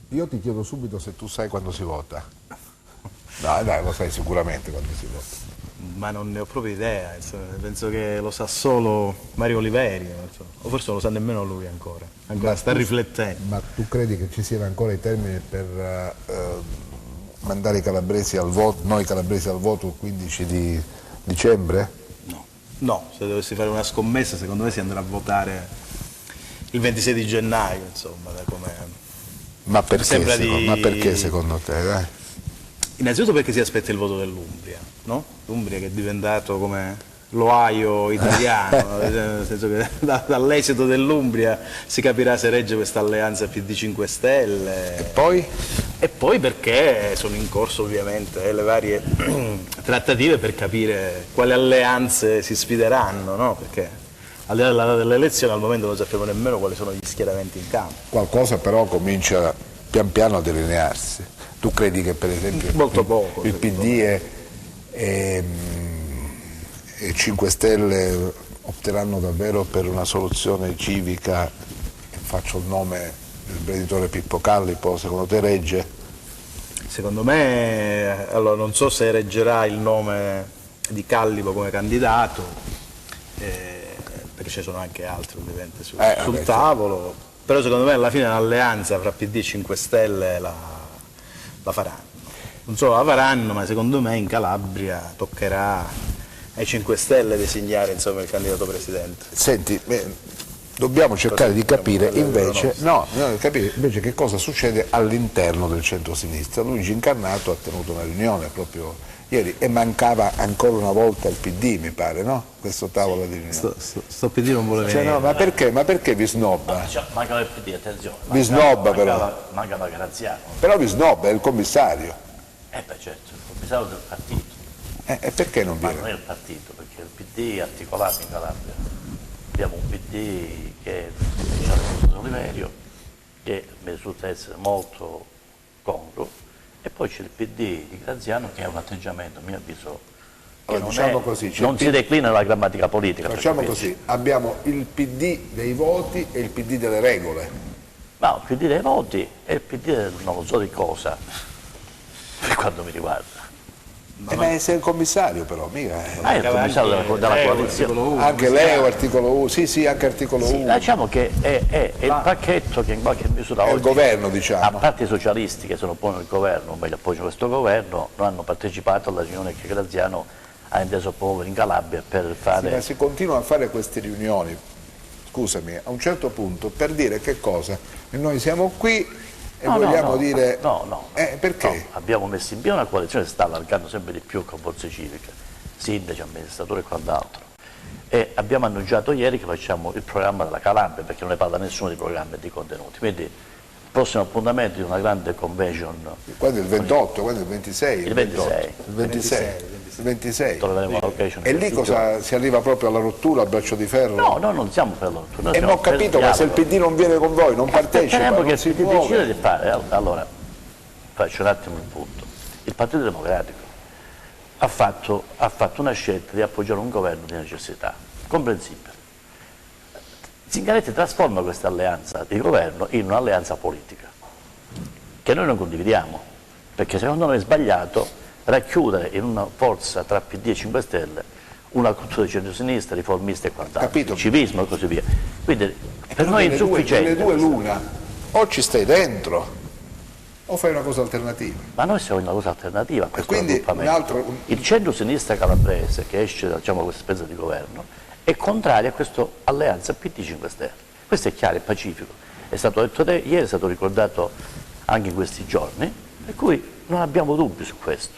Io ti chiedo subito se tu sai quando si vota. No, dai, lo sai sicuramente quando si vota. Ma non ne ho proprio idea, insomma. Penso che lo sa solo Mario Oliveri, insomma. O forse non lo sa nemmeno lui ancora sta riflettendo. Ma tu credi che ci siano ancora i termini per mandare i calabresi al voto, noi calabresi al voto il 15 di dicembre? No, se dovessi fare una scommessa secondo me si andrà a votare il 26 di gennaio, insomma, da come... Ma perché secondo te? Dai? Innanzitutto perché si aspetta il voto dell'Umbria, no? L'Umbria che è diventato come l'Ohio italiano, nel senso che dall'esito dell'Umbria si capirà se regge questa alleanza PD 5 Stelle. E poi? E poi perché sono in corso ovviamente le varie trattative per capire quali alleanze si sfideranno, no? Perché al di là della data delle elezioni al momento non sappiamo nemmeno quali sono gli schieramenti in campo. Qualcosa però comincia pian piano a delinearsi. Tu credi che per esempio il PD e 5 Stelle opteranno davvero per una soluzione civica, e faccio il nome dell'imprenditore Pippo Callipo, secondo te regge? Secondo me, allora non so se reggerà il nome di Callipo come candidato, perché ci sono anche altri ovviamente sul tavolo, però secondo me alla fine un'alleanza fra PD e 5 Stelle la faranno. Non solo la faranno, ma secondo me in Calabria toccherà ai 5 Stelle designare insomma il candidato presidente. Senti, dobbiamo cercare di capire invece, capire invece che cosa succede all'interno del centro-sinistra. Luigi Incarnato ha tenuto una riunione proprio ieri e mancava ancora una volta il PD, mi pare, no? Questo tavolo di riunione. Sto PD non vuole venire. No, ma perché vi snobba? Mancava il PD, attenzione. Vi snobba però. Mancava Graziano. Però vi snobba, è il commissario. Beh certo, il commissario del partito. E perché non Ma viene? non è il partito, perché il PD è articolato in Calabria. Abbiamo un PD che è Oliverio, che mi risulta essere molto congruo, e poi c'è il PD di Graziano che ha un atteggiamento, a mio avviso, che allora, diciamo così, non si declina nella grammatica politica. Facciamo così, abbiamo il PD dei voti e il PD delle regole. No, il PD dei voti e il PD non lo so di cosa, per quanto mi riguarda. Ma sei il commissario però, mica. Il commissario della coalizione. Anche lei articolo 1, sì, anche articolo 1. Diciamo che è il pacchetto che in qualche misura è oggi, il governo, diciamo. A parte i socialisti che sono poi nel governo, o meglio appoggiano questo governo, non hanno partecipato alla riunione che Graziano ha inteso promuovere in Calabria per fare... Sì, ma si continuano a fare queste riunioni, scusami, a un certo punto, per dire che cosa? E noi siamo qui e vogliamo dire... perché? No, abbiamo messo in piedi una coalizione che sta allargando sempre di più con forze civiche, sindaci, amministratori e quant'altro. E abbiamo annunciato ieri che facciamo il programma della Calabria, perché non ne parla nessuno di programmi e di contenuti. Quindi il prossimo appuntamento di una grande convention. Quando è il 28, quando è il 26? Il 26. Il 26. Il 26. Troveremo la location. E lì cosa si arriva proprio alla rottura, al braccio di ferro? No, noi non siamo per la rottura. E non ho capito, ma se il PD non viene con voi, non partecipa, non che si il PD muove. decide di fare. Allora, faccio un attimo il punto. Il Partito Democratico ha fatto una scelta di appoggiare un governo di necessità, comprensibile. Zingaretti trasforma questa alleanza di governo in un'alleanza politica, che noi non condividiamo, perché secondo noi è sbagliato racchiudere in una forza tra PD e 5 Stelle una cultura di centro-sinistra, riformista e quant'altro, civismo e così via. Quindi per noi è insufficiente. Delle due l'una, o ci stai dentro o fai una cosa alternativa. Ma noi siamo una cosa alternativa a questo quindi raggruppamento. Il centro-sinistra calabrese, che esce da questa spesa di governo, è contrario a questa alleanza PD 5 Stelle. Questo è chiaro e pacifico. È stato detto ieri, è stato ricordato anche in questi giorni, per cui non abbiamo dubbi su questo.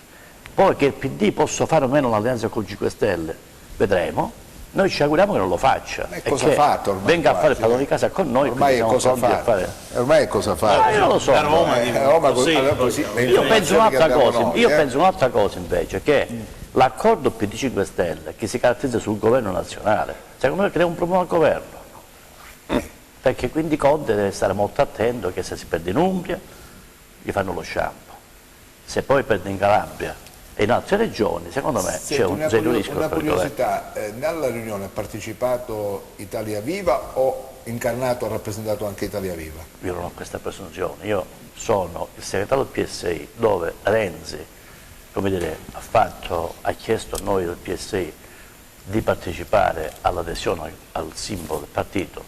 Poi che il PD possa fare o meno l'alleanza con 5 Stelle, vedremo. Noi ci auguriamo che non lo faccia e cosa che fatto ormai, venga a fare il padrone di casa con noi. Ormai è cosa fatto. Ormai è cosa fatto. Io non lo so. Io penso un'altra cosa invece, che l'accordo PD 5 Stelle che si caratterizza sul governo nazionale, secondo me crea un problema al governo. Perché quindi Conte deve stare molto attento che se si perde in Umbria gli fanno lo shampoo. Se poi perde in Calabria e in altre regioni, secondo me c'è un serio rischio. Una curiosità, nella riunione ha partecipato Italia Viva o incarnato ha rappresentato anche Italia Viva. Io non ho questa presunzione, io sono il segretario del PSI dove Renzi, come dire, ha chiesto a noi del PSI di partecipare all'adesione al simbolo del partito,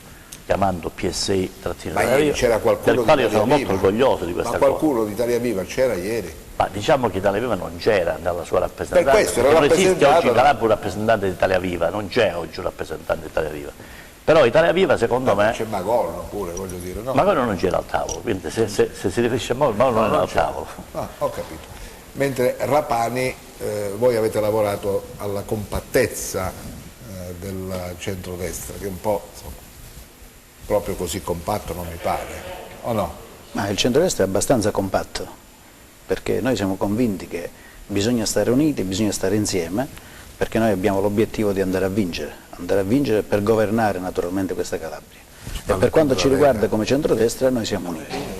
chiamando PSI-Italia Viva, c'era qualcuno del quale io di sono Italia molto Viva? orgoglioso di questa Ma qualcuno di Italia Viva c'era ieri? Ma diciamo che Italia Viva non c'era nella sua rappresentanza. Per questo era non esiste rappresentata oggi in Calabria un rappresentante di Italia Viva, non c'è oggi un rappresentante di Italia Viva. Però Italia Viva secondo me... C'è Magorno pure, voglio dire, no? Magorno non c'era al tavolo, quindi se si riferisce a Magorno non era al tavolo. No, ho capito. Mentre Rapani, voi avete lavorato alla compattezza del centrodestra, che un po' insomma, proprio così compatto non mi pare, o no? Ma il centrodestra è abbastanza compatto, perché noi siamo convinti che bisogna stare uniti, bisogna stare insieme, perché noi abbiamo l'obiettivo di andare a vincere per governare naturalmente questa Calabria. E per quanto ci riguarda come centrodestra noi siamo uniti.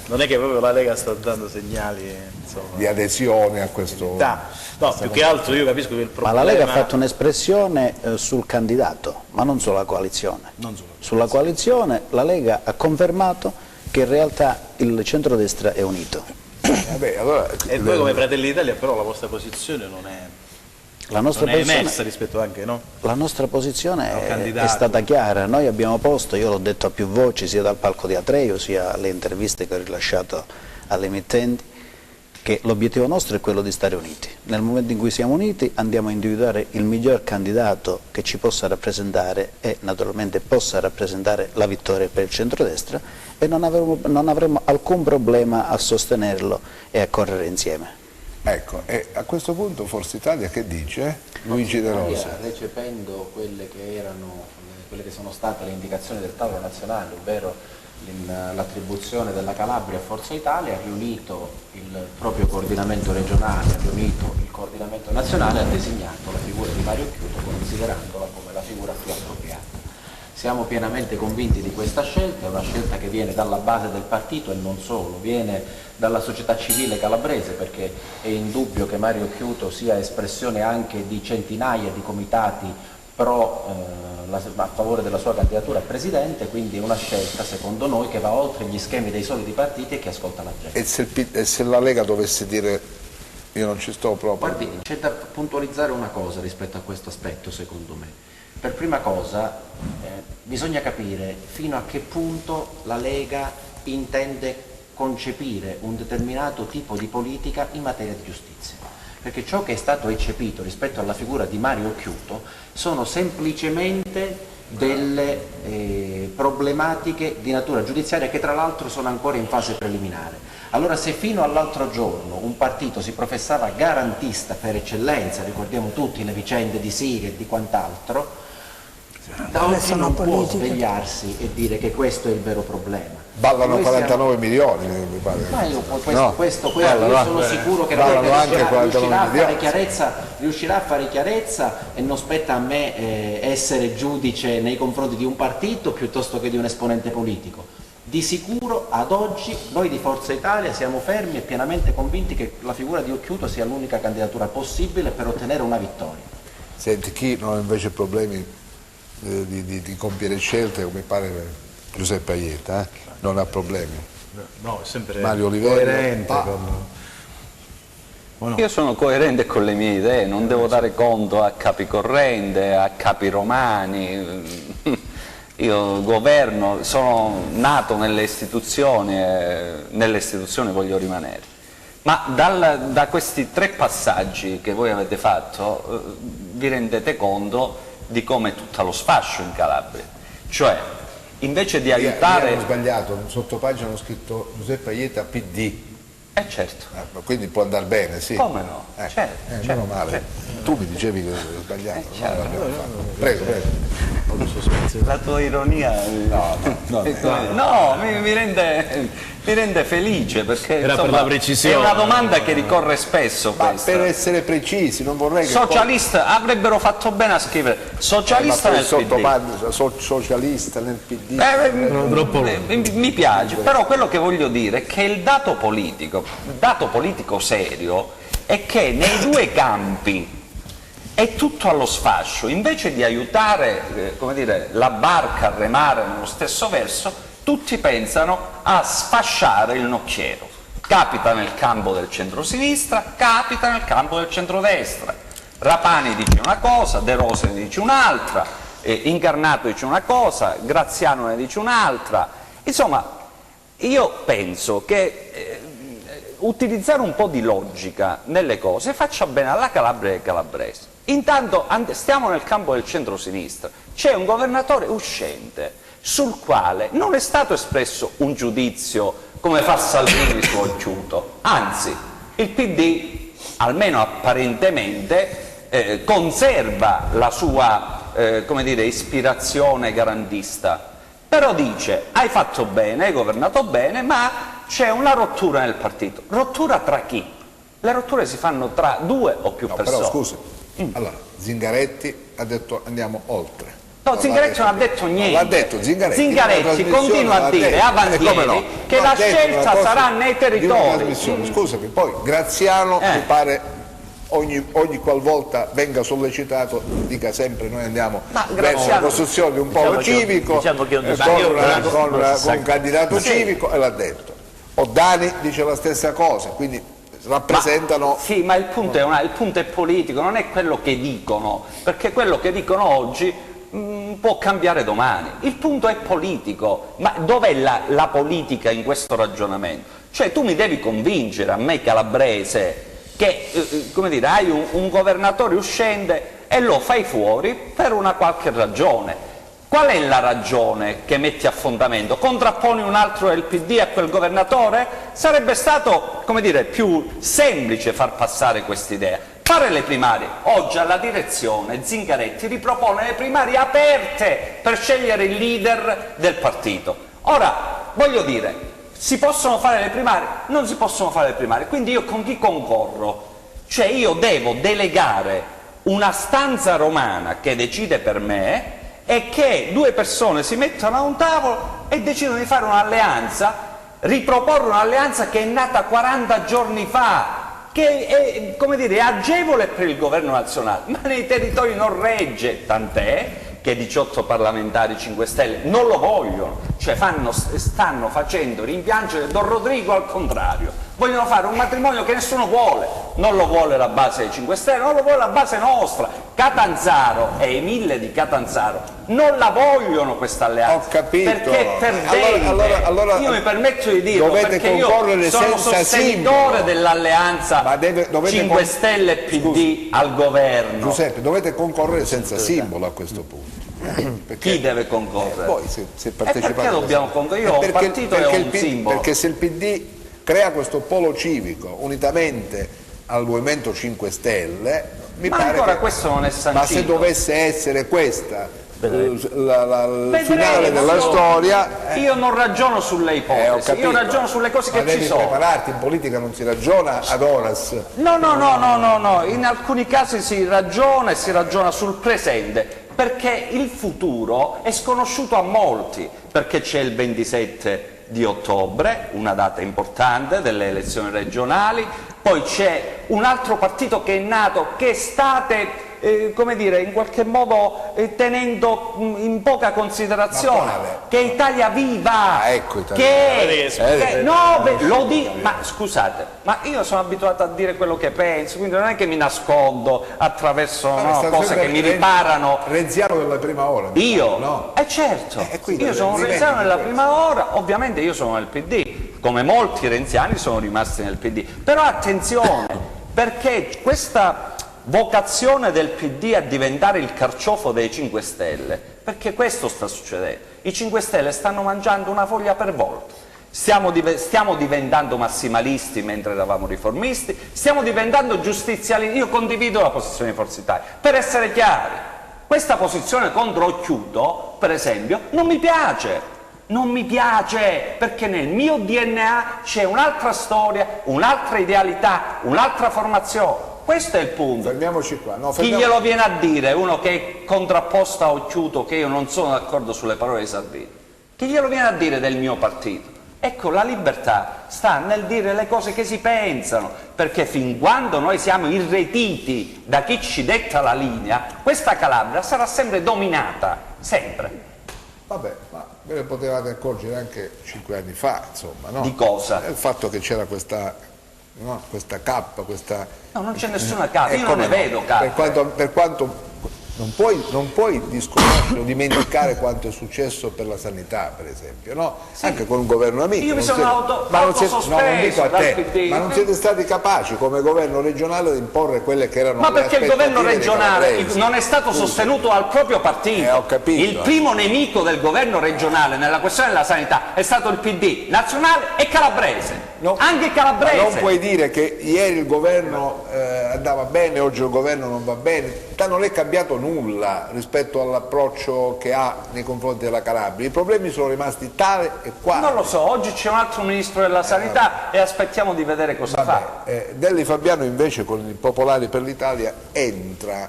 Non è che proprio la Lega sta dando segnali, insomma, di adesione a questo... No, più che altro io capisco che il problema... Ma la Lega ha fatto un'espressione sul candidato, ma non sulla coalizione. Sulla coalizione la Lega ha confermato che in realtà il centrodestra è unito. Allora, e voi come Fratelli d'Italia però la vostra posizione non è... La nostra non è emersa rispetto anche, no? La nostra posizione è stata chiara, noi abbiamo posto, io l'ho detto a più voci, sia dal palco di Atreio, sia alle interviste che ho rilasciato alle emittenti, che l'obiettivo nostro è quello di stare uniti. Nel momento in cui siamo uniti andiamo a individuare il miglior candidato che ci possa rappresentare e naturalmente possa rappresentare la vittoria per il centrodestra e non avremo alcun problema a sostenerlo e a correre insieme. Ecco, e a questo punto Forza Italia che dice? Luigi De Rosa. Recependo quelle che sono state le indicazioni del tavolo nazionale, ovvero l'attribuzione della Calabria a Forza Italia, ha riunito il proprio coordinamento regionale, ha riunito il coordinamento nazionale e ha designato la figura di Mario Chiuto considerandola come la figura più appropriata. Siamo pienamente convinti di questa scelta, è una scelta che viene dalla base del partito e non solo, viene dalla società civile calabrese, perché è indubbio che Mario Chiuto sia espressione anche di centinaia di comitati a favore della sua candidatura a presidente, quindi è una scelta secondo noi che va oltre gli schemi dei soliti partiti e che ascolta la gente. E se la Lega dovesse dire io non ci sto proprio? Guardi, c'è da puntualizzare una cosa rispetto a questo aspetto secondo me. Per prima cosa bisogna capire fino a che punto la Lega intende concepire un determinato tipo di politica in materia di giustizia, perché ciò che è stato eccepito rispetto alla figura di Mario Chiuto sono semplicemente delle problematiche di natura giudiziaria che tra l'altro sono ancora in fase preliminare. Allora se fino all'altro giorno un partito si professava garantista per eccellenza, ricordiamo tutti le vicende di Siria e di quant'altro, da oggi non può svegliarsi e dire che questo è il vero problema. Ballano 49 milioni, mi pare. Ma io sono sicuro che riuscirà a fare chiarezza e non spetta a me essere giudice nei confronti di un partito piuttosto che di un esponente politico. Di sicuro ad oggi noi di Forza Italia siamo fermi e pienamente convinti che la figura di Occhiuto sia l'unica candidatura possibile per ottenere una vittoria. Senti, chi non ha invece problemi di compiere scelte, come pare Giuseppe Aieta, non ha problemi. No, è sempre Mario Oliveira, coerente no? Io sono coerente con le mie idee, non devo dare conto a capi corrente, a capi romani. Io governo, sono nato nelle istituzioni voglio rimanere. Ma da questi 3 passaggi che voi avete fatto vi rendete conto di come è tutto lo sfascio in Calabria. Cioè, invece di aiutare... Hanno sbagliato, sotto pagina hanno scritto Giuseppe Aieta PD. Certo. Quindi può andare bene, sì. Come no? Certo. Meno male. Certo. Tu mi dicevi che avevo sbagliato. Certo. Prego. La tua ironia mi rende felice, perché era per la precisione. È una domanda che ricorre spesso. Questa. Per essere precisi, non vorrei che... Socialista, avrebbero fatto bene a scrivere socialista nel PD. Socialista nel PD. Mi piace, però quello che voglio dire è che il dato politico serio è che nei 2 campi è tutto allo sfascio. Invece di aiutare come dire, la barca a remare nello stesso verso, tutti pensano a sfasciare il nocchiero. Capita nel campo del centrosinistra, capita nel campo del centrodestra. Rapani dice una cosa, De Rossi ne dice un'altra, Incarnato dice una cosa, Graziano ne dice un'altra. Insomma, io penso che utilizzare un po' di logica nelle cose faccia bene alla Calabria e ai calabresi. Intanto stiamo nel campo del centrosinistra, c'è un governatore uscente sul quale non è stato espresso un giudizio come fa Salvini su Occhiuto, anzi il PD, almeno apparentemente, conserva la sua come dire, ispirazione garantista, però dice hai fatto bene, hai governato bene, ma c'è una rottura nel partito. Rottura tra chi? Le rotture si fanno tra due o più persone. Però scusi, allora Zingaretti ha detto andiamo oltre. No, Zingaretti non ha detto niente. L'ha detto Zingaretti. Zingaretti continua a dire avantieri che la scelta sarà nei territori. Scusami, poi Graziano mi pare ogni qualvolta venga sollecitato dica sempre noi andiamo verso la costruzione di un polo civico con un candidato civico, e l'ha detto. Oddani dice la stessa cosa, quindi rappresentano... Sì, ma il punto è politico, non è quello che dicono, perché quello che dicono oggi può cambiare domani. Il punto è politico, ma dov'è la politica in questo ragionamento? Cioè tu mi devi convincere, a me calabrese, che come dire, hai un governatore uscente e lo fai fuori per una qualche ragione. Qual è la ragione che metti a fondamento? Contrapponi un altro del PD a quel governatore? Sarebbe stato, come dire, più semplice far passare quest'idea. Fare le primarie. Oggi alla direzione Zingaretti ripropone le primarie aperte per scegliere il leader del partito. Ora, voglio dire, si possono fare le primarie? Non si possono fare le primarie, quindi io con chi concorro? Cioè io devo delegare una stanza romana che decide per me e che due persone si mettono a un tavolo e decidono di fare un'alleanza, riproporre un'alleanza che è nata 40 giorni fa, che è, come dire, agevole per il governo nazionale, ma nei territori non regge, tant'è che 18 parlamentari 5 Stelle non lo vogliono, cioè stanno facendo rimpiangere Don Rodrigo al contrario, vogliono fare un matrimonio che nessuno vuole, non lo vuole la base dei 5 Stelle, non lo vuole la base nostra, Catanzaro e i 1000 di Catanzaro non la vogliono questa alleanza. Ho capito. Perché è perdente. Allora, io mi permetto di dirlo perché io sono sostenitore dell'alleanza 5 Stelle e PD al governo. Giuseppe, dovete concorrere senza simbolo a questo punto. Perché, chi deve concorrere? Voi se partecipate. Perché dobbiamo concorrere? Io ho un partito e ho un simbolo. Perché se il PD crea questo polo civico unitamente al Movimento 5 Stelle, mi ma pare ancora che, questo non è sancito. Ma se dovesse essere questa il finale della storia, io non ragiono sulle ipotesi, io ragiono sulle cose che ci sono. Devi prepararti, in politica non si ragiona ad horas. No, in alcuni casi si ragiona e si ragiona sul presente, perché il futuro è sconosciuto a molti, perché c'è il 27 di ottobre, una data importante delle elezioni regionali, poi c'è un altro partito che è nato, che state come dire, in qualche modo tenendo in poca considerazione, che è Italia Viva, ecco, Italia Viva. Lo dico, ma scusate, ma io sono abituato a dire quello che penso, quindi non è che mi nascondo attraverso cose che mi riparano. Renziano della prima ora. Io? No. Certo, io sono renziano nella prima ora, ovviamente io sono nel PD, come molti renziani sono rimasti nel PD, però attenzione, perché questa vocazione del PD a diventare il carciofo dei 5 Stelle, perché questo sta succedendo, i 5 Stelle stanno mangiando una foglia per volta, stiamo diventando massimalisti mentre eravamo riformisti, stiamo diventando giustizialisti. Io condivido la posizione di Forza Italia, per essere chiari, questa posizione contro Occhiuto, per esempio, non mi piace, perché nel mio DNA c'è un'altra storia, un'altra idealità, un'altra formazione. Questo è il punto. Fermiamoci qua. Chi glielo viene a dire, uno che è contrapposto a Occhiuto, che io non sono d'accordo sulle parole di Salvini, chi glielo viene a dire del mio partito? Ecco, la libertà sta nel dire le cose che si pensano, perché fin quando noi siamo irretiti da chi ci detta la linea, questa Calabria sarà sempre dominata, sempre. Vabbè, ma ve ne potevate accorgere anche 5 anni fa, insomma, no? Di cosa? Il fatto che c'era questa cappa, questa... No, non c'è nessuna cappa, io non ne vedo cappa. Per quanto non puoi disconoscere o dimenticare quanto è successo per la sanità, per esempio, no? Sì. Anche con un governo amico. Io mi sono autosospeso dal PD. Ma non siete stati capaci come governo regionale di imporre quelle che erano ma le perché il governo regionale non è stato sostenuto dal proprio partito. Ho capito. Il primo nemico del governo regionale nella questione della sanità è stato il PD nazionale e calabrese. No, anche calabrese. Ma non puoi dire che ieri il governo andava bene, oggi il governo non va bene. Non è cambiato nulla rispetto all'approccio che ha nei confronti della Calabria. I problemi sono rimasti tali e quali. Non lo so, oggi c'è un altro ministro della sanità e aspettiamo di vedere cosa fa. Delli Fabiano invece con i Popolari per l'Italia entra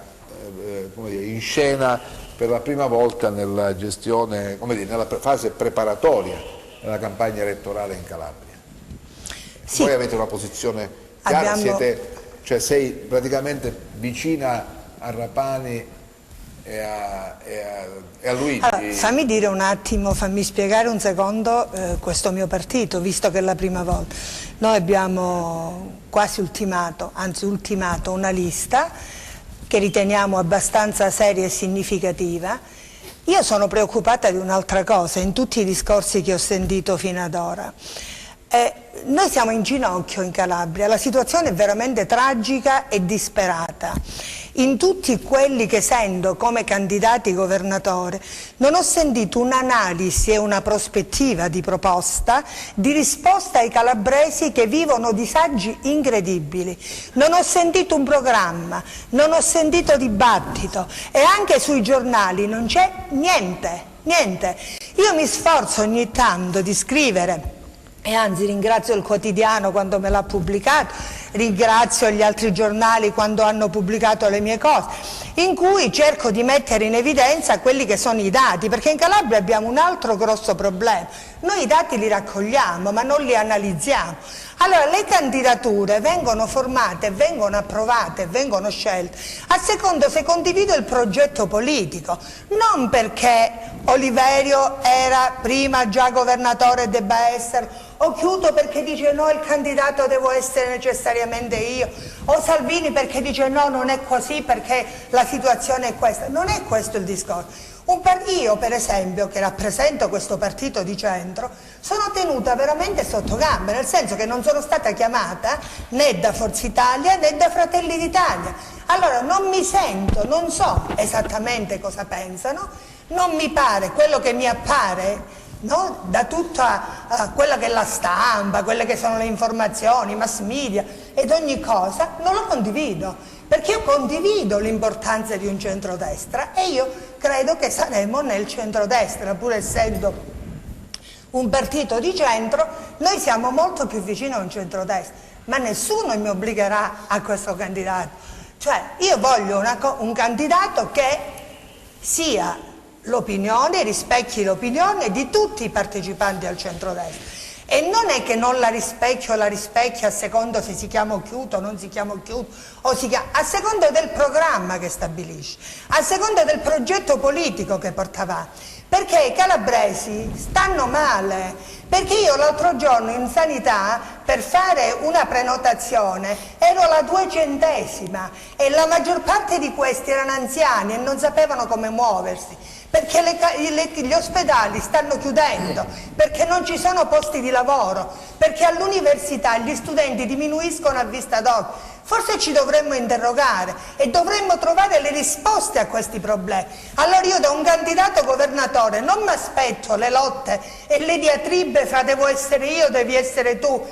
in scena per la prima volta nella gestione, nella fase preparatoria della campagna elettorale in Calabria. Sì. Voi avete una posizione chiara, sei praticamente vicina a Rapani e a Luigi. Allora, fammi spiegare un secondo questo mio partito, visto che è la prima volta. Noi abbiamo quasi ultimato una lista che riteniamo abbastanza seria e significativa. Io sono preoccupata di un'altra cosa in tutti i discorsi che ho sentito fino ad ora. Noi siamo in ginocchio in Calabria, la situazione è veramente tragica e disperata. In tutti quelli che sento come candidati governatori non ho sentito un'analisi e una prospettiva di proposta, di risposta ai calabresi che vivono disagi incredibili. Non ho sentito un programma, non ho sentito dibattito e anche sui giornali non c'è niente. Io mi sforzo ogni tanto di scrivere. E anzi ringrazio il quotidiano quando me l'ha pubblicato, ringrazio gli altri giornali quando hanno pubblicato le mie cose, in cui cerco di mettere in evidenza quelli che sono i dati, perché in Calabria abbiamo un altro grosso problema. Noi i dati li raccogliamo ma non li analizziamo. Allora le candidature vengono formate, vengono approvate, vengono scelte a secondo se condivido il progetto politico, non perché Oliverio era prima già governatore e debba essere, o Chiuto perché dice no, il candidato devo essere necessariamente io, o Salvini perché dice no, non è così perché la situazione è questa. Non è questo il discorso. Io per esempio, che rappresento questo partito di centro, sono tenuta veramente sotto gamba, nel senso che non sono stata chiamata né da Forza Italia né da Fratelli d'Italia. Allora non mi sento, non so esattamente cosa pensano, non mi pare quello che mi appare, no? Da tutta quella che è la stampa, quelle che sono le informazioni, i mass media ed ogni cosa, non lo condivido. Perché io condivido l'importanza di un centrodestra e io credo che saremo nel centrodestra, pur essendo un partito di centro, noi siamo molto più vicini a un centrodestra, ma nessuno mi obbligherà a questo candidato. Cioè io voglio un candidato che sia l'opinione, rispecchi l'opinione di tutti i partecipanti al centrodestra. E non è che non la rispecchio o la rispecchia a secondo se si chiama Chiuto o non si chiama Chiuto, a secondo del programma che stabilisce, a secondo del progetto politico che porta avanti. Perché i calabresi stanno male, perché io l'altro giorno in sanità per fare una prenotazione ero alla 200ª e la maggior parte di questi erano anziani e non sapevano come muoversi. Perché gli ospedali stanno chiudendo, perché non ci sono posti di lavoro, perché all'università gli studenti diminuiscono a vista d'occhio. Forse ci dovremmo interrogare e dovremmo trovare le risposte a questi problemi. Allora io da un candidato governatore non mi aspetto le lotte e le diatribe fra devo essere io, devi essere tu.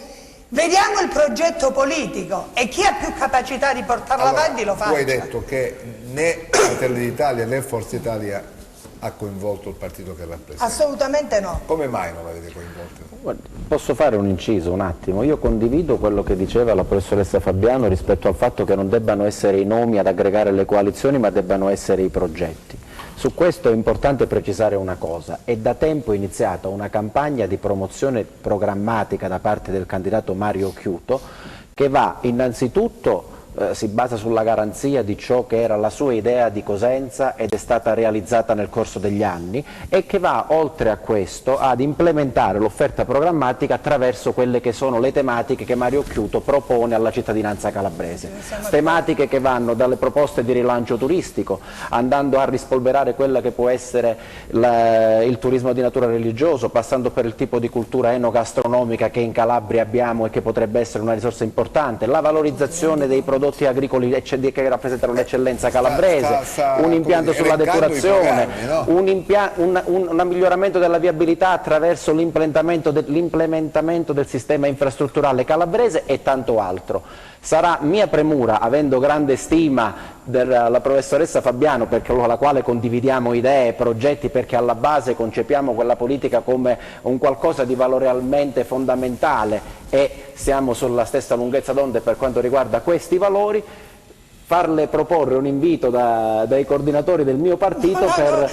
Vediamo il progetto politico e chi ha più capacità di portarlo avanti lo faccia. Tu hai detto che né Fratelli d'Italia né Forza Italia ha coinvolto il partito che rappresenta? Assolutamente no. Come mai non l'avete coinvolto? Posso fare un inciso un attimo? Io condivido quello che diceva la professoressa Fabiano rispetto al fatto che non debbano essere i nomi ad aggregare le coalizioni ma debbano essere i progetti. Su questo è importante precisare una cosa: è da tempo iniziata una campagna di promozione programmatica da parte del candidato Mario Occhiuto, che va innanzitutto si basa sulla garanzia di ciò che era la sua idea di Cosenza ed è stata realizzata nel corso degli anni, e che va oltre a questo ad implementare l'offerta programmatica attraverso quelle che sono le tematiche che Mario Occhiuto propone alla cittadinanza calabrese. Tematiche che vanno dalle proposte di rilancio turistico, andando a rispolverare quella che può essere il turismo di natura religioso, passando per il tipo di cultura enogastronomica che in Calabria abbiamo e che potrebbe essere una risorsa importante, la valorizzazione dei prodotti agricoli che rappresentano l'eccellenza calabrese, un impianto sulla depurazione, un miglioramento della viabilità attraverso l'implementamento del sistema infrastrutturale calabrese e tanto altro. Sarà mia premura, avendo grande stima della professoressa Fabiano, con la quale condividiamo idee e progetti, perché alla base concepiamo quella politica come un qualcosa di valorialmente fondamentale e siamo sulla stessa lunghezza d'onde per quanto riguarda questi valori, farle proporre un invito dai coordinatori del mio partito per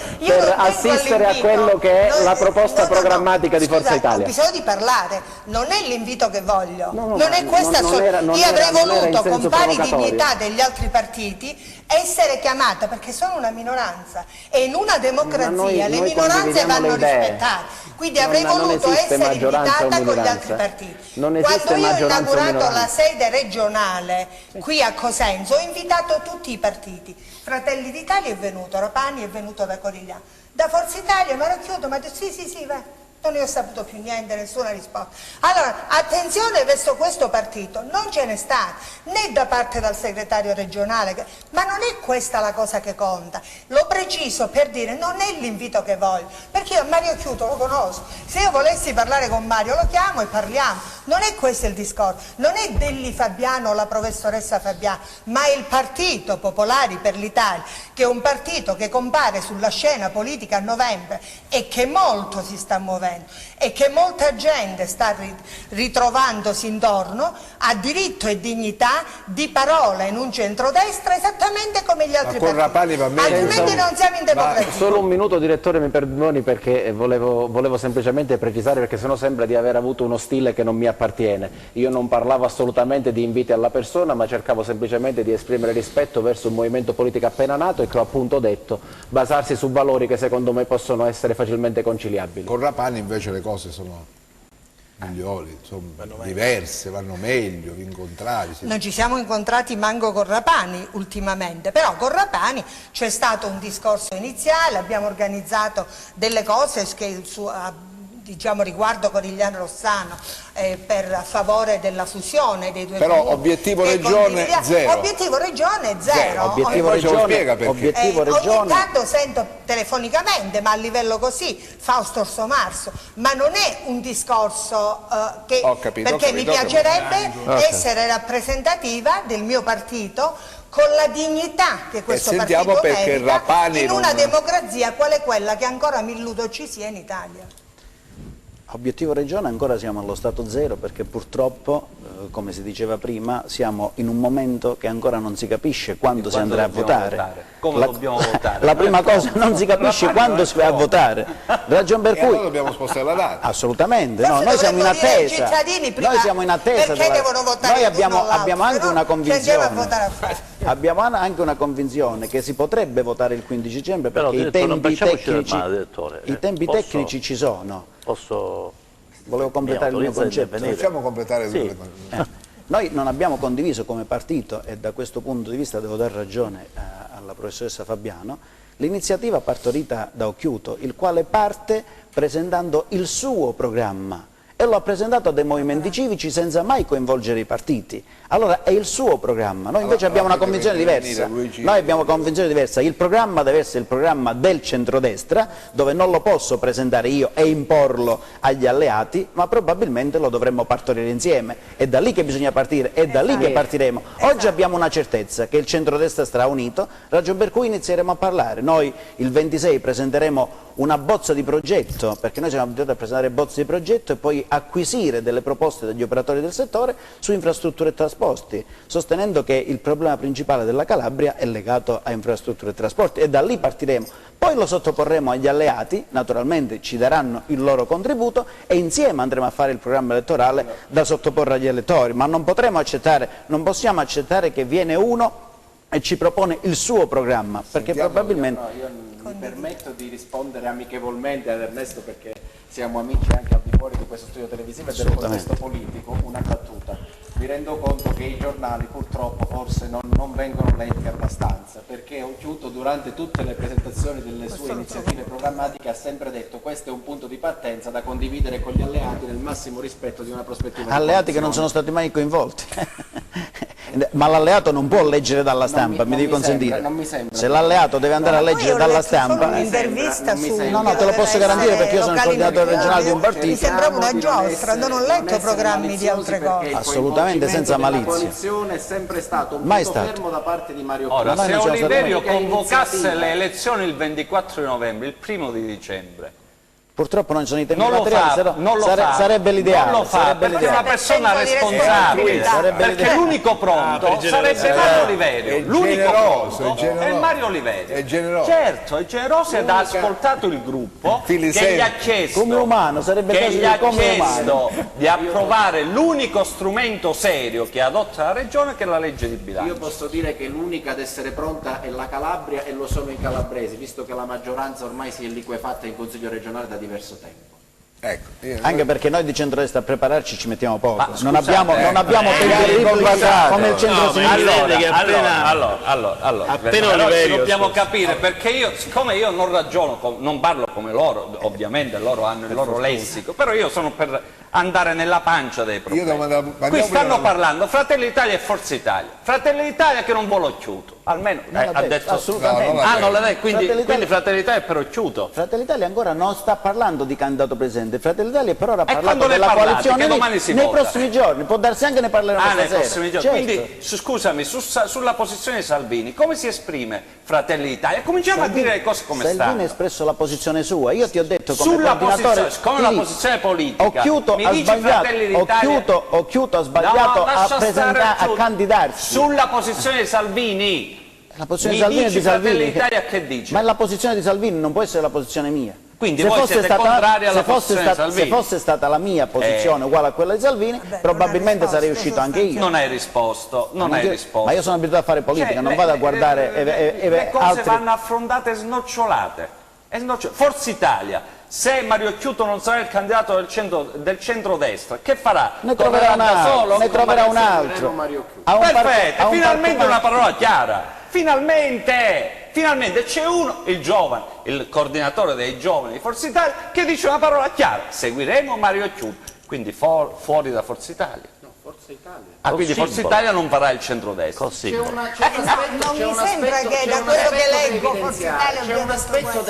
assistere a quello che è la proposta programmatica di Forza Italia. Ho bisogno di parlare, non è l'invito che voglio, non è questa io avrei voluto con pari dignità degli altri partiti essere chiamata, perché sono una minoranza e in una democrazia le minoranze vanno rispettate, quindi avrei voluto essere invitata con gli altri partiti. Quando io ho inaugurato la sede regionale qui a Cosenza ho invitato tutti i partiti. Fratelli d'Italia è venuto, Rapani è venuto da Corigliano, da Forza Italia mi ero chiuso, ma ho detto sì, vai. Non ne ho saputo più niente, nessuna risposta. Allora, attenzione verso questo partito, non ce n'è stata, né da parte del segretario regionale, ma non è questa la cosa che conta. Lo preciso per dire, non è l'invito che voglio, perché io Mario Occhiuto lo conosco, se io volessi parlare con Mario lo chiamo e parliamo, non è questo il discorso, non è Delli Fabiano o la professoressa Fabiano, ma il Partito Popolari per l'Italia, che è un partito che compare sulla scena politica a novembre e che molto si sta muovendo e che molta gente sta ritrovandosi intorno, ha diritto e dignità di parola in un centrodestra esattamente come gli altri partiti, altrimenti non siamo in democrazia. Solo un minuto, direttore, mi perdoni, perché volevo semplicemente precisare, perché sennò sembra di aver avuto uno stile che non mi appartiene. Io non parlavo assolutamente di inviti alla persona, ma cercavo semplicemente di esprimere rispetto verso un movimento politico appena nato e che ho appunto detto basarsi su valori che secondo me possono essere facilmente conciliabili. Con Rapani invece le cose sono migliori, sono diverse, vanno meglio, vi incontrate. Non ci siamo incontrati manco con Rapani ultimamente, però con Rapani c'è stato un discorso iniziale, abbiamo organizzato delle cose che diciamo riguardo Corigliano Rossano a favore della fusione dei due però comuni. Obiettivo regione zero. Obiettivo regione zero. Obiettivo regione, ogni tanto sento telefonicamente, ma a livello così, Fausto Orsomarso, ma non è un discorso perché mi piacerebbe essere rappresentativa del mio partito con la dignità che questo partito merita in una democrazia quale quella che ancora mi illudo ci sia in Italia. Obiettivo regione ancora siamo allo stato zero, perché purtroppo, come si diceva prima, siamo in un momento che ancora non si capisce quando si andrà a votare. Come dobbiamo votare? La prima cosa, non si capisce quando si va a votare. Ragion per cui allora dobbiamo spostare la data. Assolutamente, no, noi siamo in attesa. Noi siamo in attesa. Noi abbiamo anche una convinzione. Abbiamo anche una convinzione che si potrebbe votare il 15 dicembre, perché i tempi tecnici ci sono. Volevo completare il mio concetto. Facciamo completare le cose. Noi non abbiamo condiviso come partito, e da questo punto di vista devo dare ragione alla professoressa Fabiano, l'iniziativa partorita da Occhiuto, il quale parte presentando il suo programma e lo ha presentato a dei movimenti civici senza mai coinvolgere i partiti. Allora è il suo programma, noi invece abbiamo una convinzione diversa. Noi abbiamo una convinzione diversa, il programma deve essere il programma del centrodestra, dove non lo posso presentare io e imporlo agli alleati, ma probabilmente lo dovremmo partorire insieme. È da lì che bisogna partire, è da lì che partiremo. Oggi abbiamo una certezza, che il centrodestra sarà unito, ragion per cui inizieremo a parlare. Noi il 26 presenteremo una bozza di progetto, perché noi siamo abituati a presentare bozze di progetto e poi acquisire delle proposte dagli operatori del settore su infrastrutture e trasporti, sostenendo che il problema principale della Calabria è legato a infrastrutture e trasporti, e da lì partiremo. Poi lo sottoporremo agli alleati, naturalmente ci daranno il loro contributo e insieme andremo a fare il programma elettorale da sottoporre agli elettori, ma non possiamo accettare che viene uno e ci propone il suo programma, perché probabilmente... Io mi permetto di rispondere amichevolmente ad Ernesto, perché siamo amici anche al di fuori di questo studio televisivo e del contesto politico, una battuta. Mi rendo conto che i giornali purtroppo forse non vengono letti abbastanza, perché Occhiuto durante tutte le presentazioni delle sue iniziative programmatiche ha sempre detto: questo è un punto di partenza da condividere con gli alleati nel massimo rispetto di una prospettiva. Alleati che non sono stati mai coinvolti. Ma l'alleato non può leggere dalla stampa, mi devi consentire. Non mi sembra. Se l'alleato deve andare a leggere dalla stampa... un'intervista su... No, te lo posso garantire, perché io sono il coordinatore regionale di un partito. Mi sembra una giostra, non ho letto programmi di altre cose. Assolutamente senza malizia. La coalizione è sempre stato un punto fermo da parte di Mario Cuomo. Ora, se Oliverio convocasse le elezioni il 24 di novembre, il 1° di dicembre, purtroppo non ci sono i tempi materiali, sarebbe l'ideale. Non lo fa, perché è una persona responsabile, perché l'unico pronto sarebbe Mario Oliverio, l'unico pronto è Mario Oliverio. È generoso. Certo, è generoso ed ha ascoltato il gruppo che gli ha chiesto, come umano, sarebbe chiesto di approvare l'unico strumento serio che adotta la Regione, che è la legge di bilancio. Io posso dire che l'unica ad essere pronta è la Calabria e lo sono i calabresi, visto che la maggioranza ormai si è liquefatta in Consiglio regionale da diverso tempo. Ecco, anche perché noi di centrodestra a prepararci ci mettiamo poco, non abbiamo tempi come il centro-sinistra. Allora, ci dobbiamo capire, perché io, siccome io non parlo come loro, ovviamente loro hanno il loro lessico, però io sono per andare nella pancia dei problemi. Qui stanno parlando Fratelli d'Italia e Forza Italia. Fratelli d'Italia che non vuole Occhiuto, almeno ha detto assolutamente. Quindi Fratelli d'Italia è per Occhiuto. Fratelli d'Italia ancora non sta parlando di candidato presidente, Fratelli d'Italia per ora ha parlato della coalizione nei prossimi giorni, può darsi anche ne parleremo stasera. Nei prossimi giorni. Quindi scusami, sulla posizione di Salvini, come si esprime Fratelli d'Italia? Cominciamo a dire le cose come stanno. Salvini ha espresso la posizione sua, io ti ho detto come sulla coordinatore, come la posizione politica. Occhiuto ha sbagliato a candidarsi. Sulla posizione di Salvini. La posizione di Salvini è di Salvini. Che dice? Ma la posizione di Salvini non può essere la posizione mia. Quindi voi siete contrari alla posizione di Salvini. Se fosse stata la mia posizione uguale a quella di Salvini, probabilmente sarei uscito anche io. Non hai risposto, Ma io sono abituato a fare politica, non vado a guardare le cose vanno affrontate snocciolate. Forza Italia, se Mario Occhiuto non sarà il candidato del centrodestra, che farà? Ne troverà un altro. Perfetto, finalmente una parola chiara. Finalmente c'è uno, il giovane, il coordinatore dei giovani di Forza Italia, che dice una parola chiara: seguiremo Mario Occhiuto, quindi fuori da Forza Italia. No, Forza Italia. Quindi Forza Italia non farà il centrodestra. Non mi sembra che da quello che leggo Forza Italia c'è un aspetto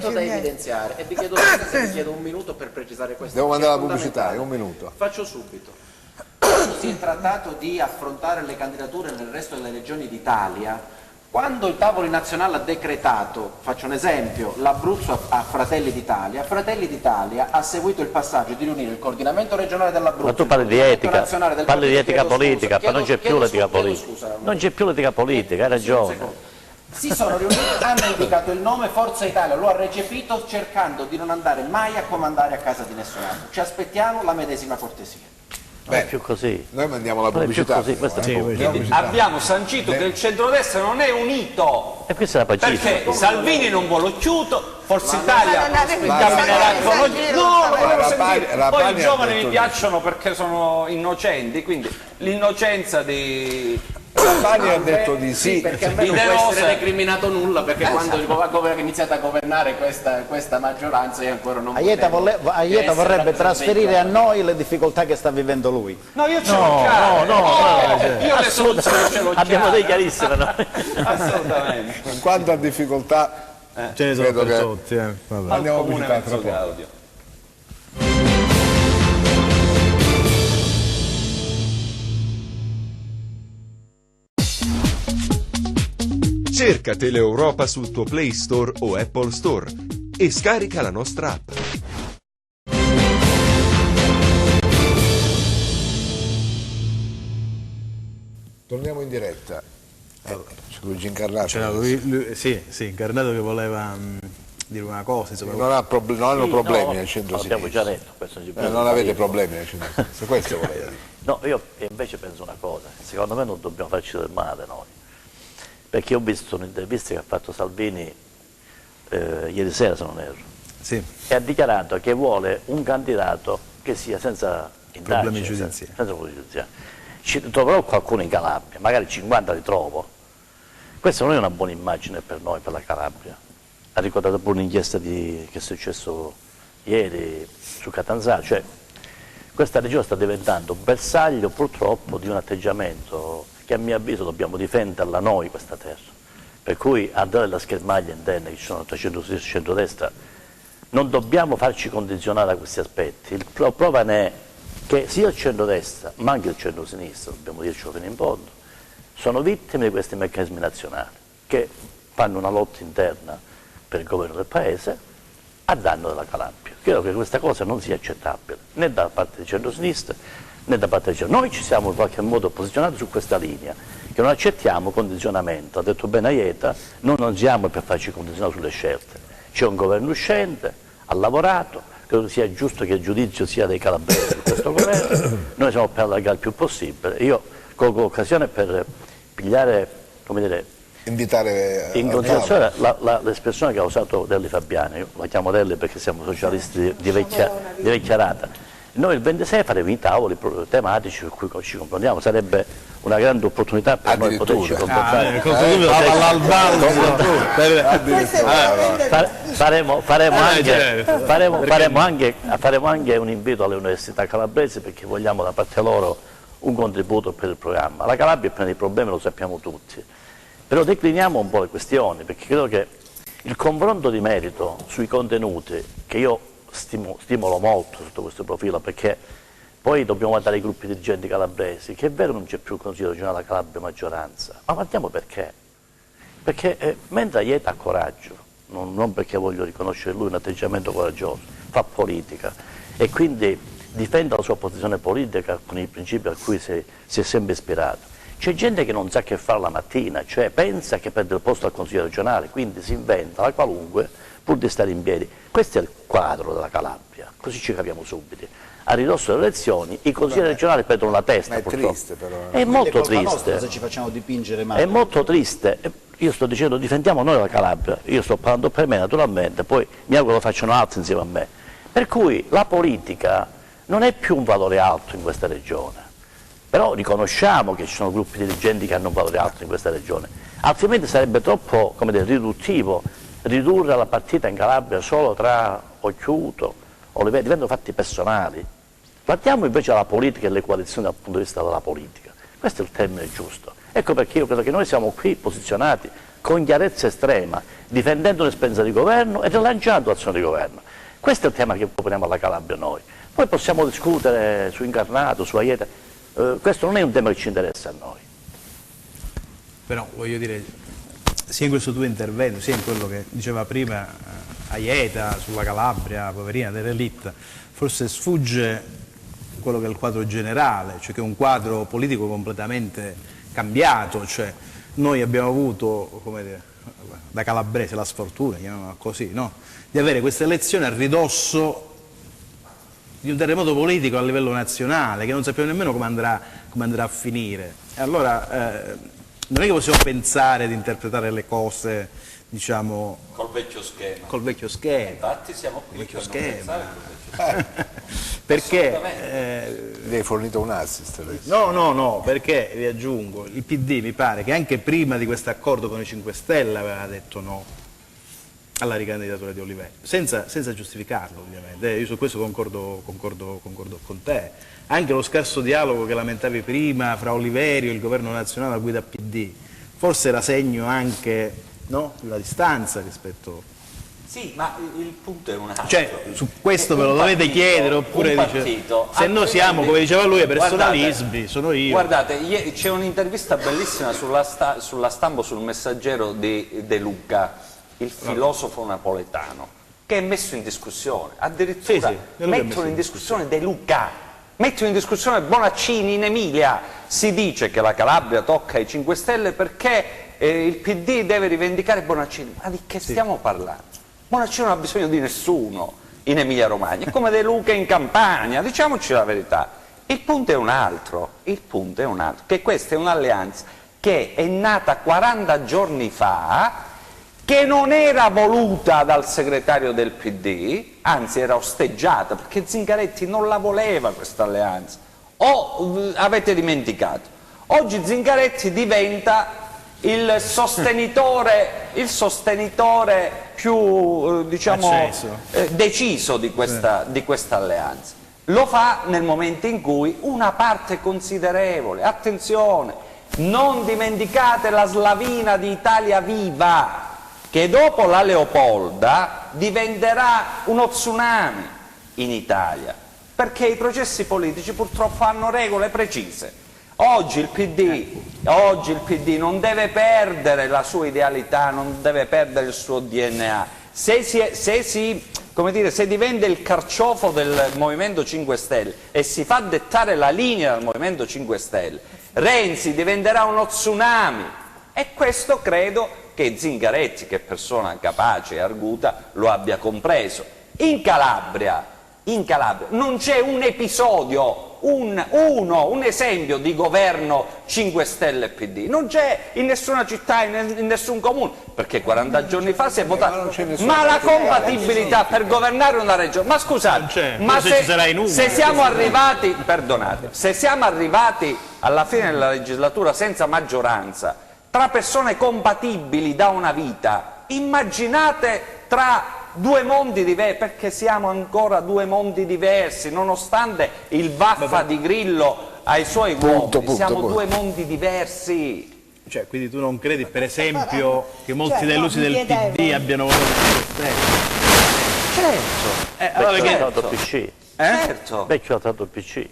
da evidenziare, e vi chiedo se mi chiedo un minuto per precisare questo. Devo mandare la pubblicità, un minuto. Faccio subito. Si è trattato di affrontare le candidature nel resto delle regioni d'Italia. Quando il tavolo nazionale ha decretato, faccio un esempio, l'Abruzzo a Fratelli d'Italia ha seguito il passaggio di riunire il coordinamento regionale dell'Abruzzo. Ma tu parli di etica, parli di etica politica, ma non c'è più l'etica politica. Non c'è più l'etica politica, hai ragione. Si sono riuniti, hanno indicato il nome Forza Italia, lo ha recepito cercando di non andare mai a comandare a casa di nessun altro. Ci aspettiamo la medesima cortesia. Non è più così. Noi mandiamo la pubblicità. Abbiamo sancito che il centrodestra non è unito. E questa è la pacifica. Perché Salvini non vuole Occhiuto, Forza Italia camminerà con Occhiuto. No, lo volevo sentire. Poi i giovani mi piacciono perché sono innocenti, quindi l'innocenza di... Salvini ha detto di sì, perché a me non può essere recriminato nulla, perché quando è iniziata a governare questa maggioranza io ancora non Aieta vorrebbe trasferire a noi le difficoltà che sta vivendo lui. No, io ce l'ho chiaro. Io le soluzioni ce l'ho chiaro. Abbiamo dei chiarissime, no? Assolutamente. In quanto a difficoltà ce ne sono per tutti. Andiamo a pubblicità tra poco. Cerca Teleeuropa sul tuo Play Store o Apple Store e scarica la nostra app. Torniamo in diretta. C'è Luigi Incarnato. Sì, Incarnato che voleva dire una cosa. Insomma. Non hanno problemi nel centro-sinistra. Abbiamo già detto. Non avete problemi nel centro-sinistra. Questo voleva dire. No, io invece penso una cosa. Secondo me non dobbiamo farci del male noi. Perché io ho visto un'intervista che ha fatto Salvini ieri sera, se non erro. Sì. E ha dichiarato che vuole un candidato che sia senza problemi giudiziari. Senza problemi giudiziari. Ci troverò qualcuno in Calabria, magari 50 li trovo. Questa non è una buona immagine per noi, per la Calabria. Ha ricordato pure un'inchiesta che è successo ieri su Catanzaro. Cioè, questa regione sta diventando un bersaglio purtroppo di un atteggiamento che a mio avviso dobbiamo difenderla noi questa terra. Per cui al di là della schermaglia interna che ci sono tra centro-sinistra e centro-destra, non dobbiamo farci condizionare da questi aspetti. La prova ne è che sia il centro-destra ma anche il centro-sinistra, dobbiamo dircelo fino in fondo, sono vittime di questi meccanismi nazionali che fanno una lotta interna per il governo del Paese a danno della Calabria. Credo che questa cosa non sia accettabile né da parte del centro-sinistra né da parte del centro. Noi ci siamo in qualche modo posizionati su questa linea, che non accettiamo condizionamento. Ha detto bene Aieta, noi non siamo per farci condizionare sulle scelte. C'è un governo uscente, ha lavorato, credo sia giusto che il giudizio sia dei calabresi di questo governo, noi siamo per allargare il più possibile. Io colgo l'occasione per pigliare, come dire, invitare in considerazione l'espressione che ha usato Delli Fabiani. Io la chiamo Delli perché siamo socialisti di vecchia data. Noi il 26 faremo i tavoli tematici su cui ci confrontiamo, sarebbe una grande opportunità per noi poterci confrontare. Faremo anche un invito alle università calabresi perché vogliamo da parte loro un contributo per il programma. La Calabria è piena di problemi, lo sappiamo tutti, però decliniamo un po' le questioni, perché credo che il confronto di merito sui contenuti, che io stimolo molto sotto questo profilo, perché poi dobbiamo guardare i gruppi dirigenti calabresi, che è vero non c'è più il Consiglio regionale Calabria maggioranza, ma guardiamo perché. Perché mentre Aieta ha coraggio, non perché voglio riconoscere lui un atteggiamento coraggioso, fa politica e quindi difende la sua posizione politica con i principi a cui si è sempre ispirato. C'è gente che non sa che fare la mattina, cioè pensa che perde il posto al Consiglio regionale, quindi si inventa la qualunque pur di stare in piedi. Questo è il quadro della Calabria, così ci capiamo subito. A ridosso delle elezioni i consiglieri regionali perdono la testa. Ma è triste però. È molto triste. Se ci facciamo dipingere male. È molto triste. Io sto dicendo difendiamo noi la Calabria, io sto parlando per me naturalmente, poi mi auguro lo facciano altri insieme a me. Per cui la politica non è più un valore alto in questa regione. Però riconosciamo che ci sono gruppi dirigenti che hanno un valore alto in questa regione, altrimenti sarebbe troppo, come dire, riduttivo ridurre la partita in Calabria solo tra Occhiuto, Olivetti, diventano fatti personali. Guardiamo invece la politica e le coalizioni dal punto di vista della politica. Questo è il termine giusto. Ecco perché io credo che noi siamo qui posizionati con chiarezza estrema, difendendo l'esperienza di governo e rilanciando l'azione di governo. Questo è il tema che proponiamo alla Calabria noi. Poi possiamo discutere su Incarnato, su Aieta, questo non è un tema che ci interessa a noi. Però voglio dire, sia in questo tuo intervento, sia in quello che diceva prima Aieta sulla Calabria, poverina dell'elite, forse sfugge quello che è il quadro generale, cioè che è un quadro politico completamente cambiato, cioè noi abbiamo avuto, come dire, da calabrese la sfortuna, chiamiamola così, no? Di avere queste elezioni a ridosso di un terremoto politico a livello nazionale, che non sappiamo nemmeno come andrà a finire. E allora non è che possiamo pensare di interpretare le cose, diciamo, col vecchio schema. Col vecchio schema. Infatti siamo qui per non pensare col vecchio schema. Perché gli hai fornito un assist adesso. No, perché vi aggiungo, il PD mi pare che anche prima di questo accordo con i 5 Stelle aveva detto no alla ricandidatura di Olivetti, senza giustificarlo ovviamente. Io su questo concordo con te. Anche lo scarso dialogo che lamentavi prima fra Oliverio e il governo nazionale a guida PD, forse era segno anche, no, della distanza rispetto. Sì, ma il punto è un altro. Cioè, su questo ve lo dovete chiedere, oppure dice, se noi siamo, come diceva lui, personalismi, sono io. Guardate, c'è un'intervista bellissima sulla Stampa, sul Messaggero di De Luca, il filosofo napoletano, che è messo in discussione, addirittura mettono in discussione De Luca, mettono in discussione Bonaccini in Emilia, si dice che la Calabria tocca ai 5 Stelle perché il PD deve rivendicare Bonaccini. Ma di che stiamo parlando? Bonaccini non ha bisogno di nessuno in Emilia Romagna, è come De Luca in Campania, diciamoci la verità. Il punto è un altro, che questa è un'alleanza che è nata 40 giorni fa, che non era voluta dal segretario del PD, anzi era osteggiata, perché Zingaretti non la voleva questa alleanza. O avete dimenticato? Oggi Zingaretti diventa il sostenitore più diciamo, deciso di questa alleanza. Lo fa nel momento in cui una parte considerevole, attenzione, non dimenticate la slavina di Italia Viva, che dopo la Leopolda diventerà uno tsunami in Italia, perché i processi politici purtroppo hanno regole precise. Oggi il PD non deve perdere la sua idealità, non deve perdere il suo DNA. Se diventa il carciofo del Movimento 5 Stelle e si fa dettare la linea dal Movimento 5 Stelle, Renzi diventerà uno tsunami, e questo credo che Zingaretti, che è persona capace e arguta, lo abbia compreso. In Calabria non c'è un episodio, un esempio di governo 5 Stelle e PD, non c'è in nessuna città, in nessun comune, perché 40 giorni fa si è votato, ma la compatibilità per governare una regione, ma scusate, ma se siamo arrivati, perdonate, se siamo arrivati alla fine della legislatura senza maggioranza, tra persone compatibili da una vita, immaginate tra due mondi diversi, perché siamo ancora due mondi diversi, nonostante il vaffa di Grillo ai suoi uomini, siamo due mondi diversi. Cioè, quindi tu non credi, per esempio, che molti delusi del PD abbiano votato il Certo. Allora perché ha votato il PC? Certo. Vecchio ha votato il PC.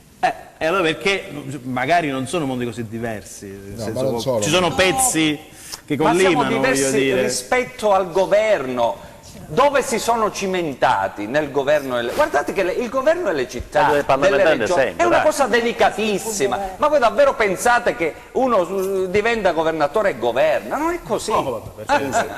E allora perché magari non sono mondi così diversi? Nel senso, ci sono No, pezzi che ma siamo collimano, diversi rispetto al governo. Dove si sono cimentati nel governo? Guardate che il governo e le città, delle regioni, è una cosa delicatissima. Ma voi davvero pensate che uno diventa governatore e governa? Non è così.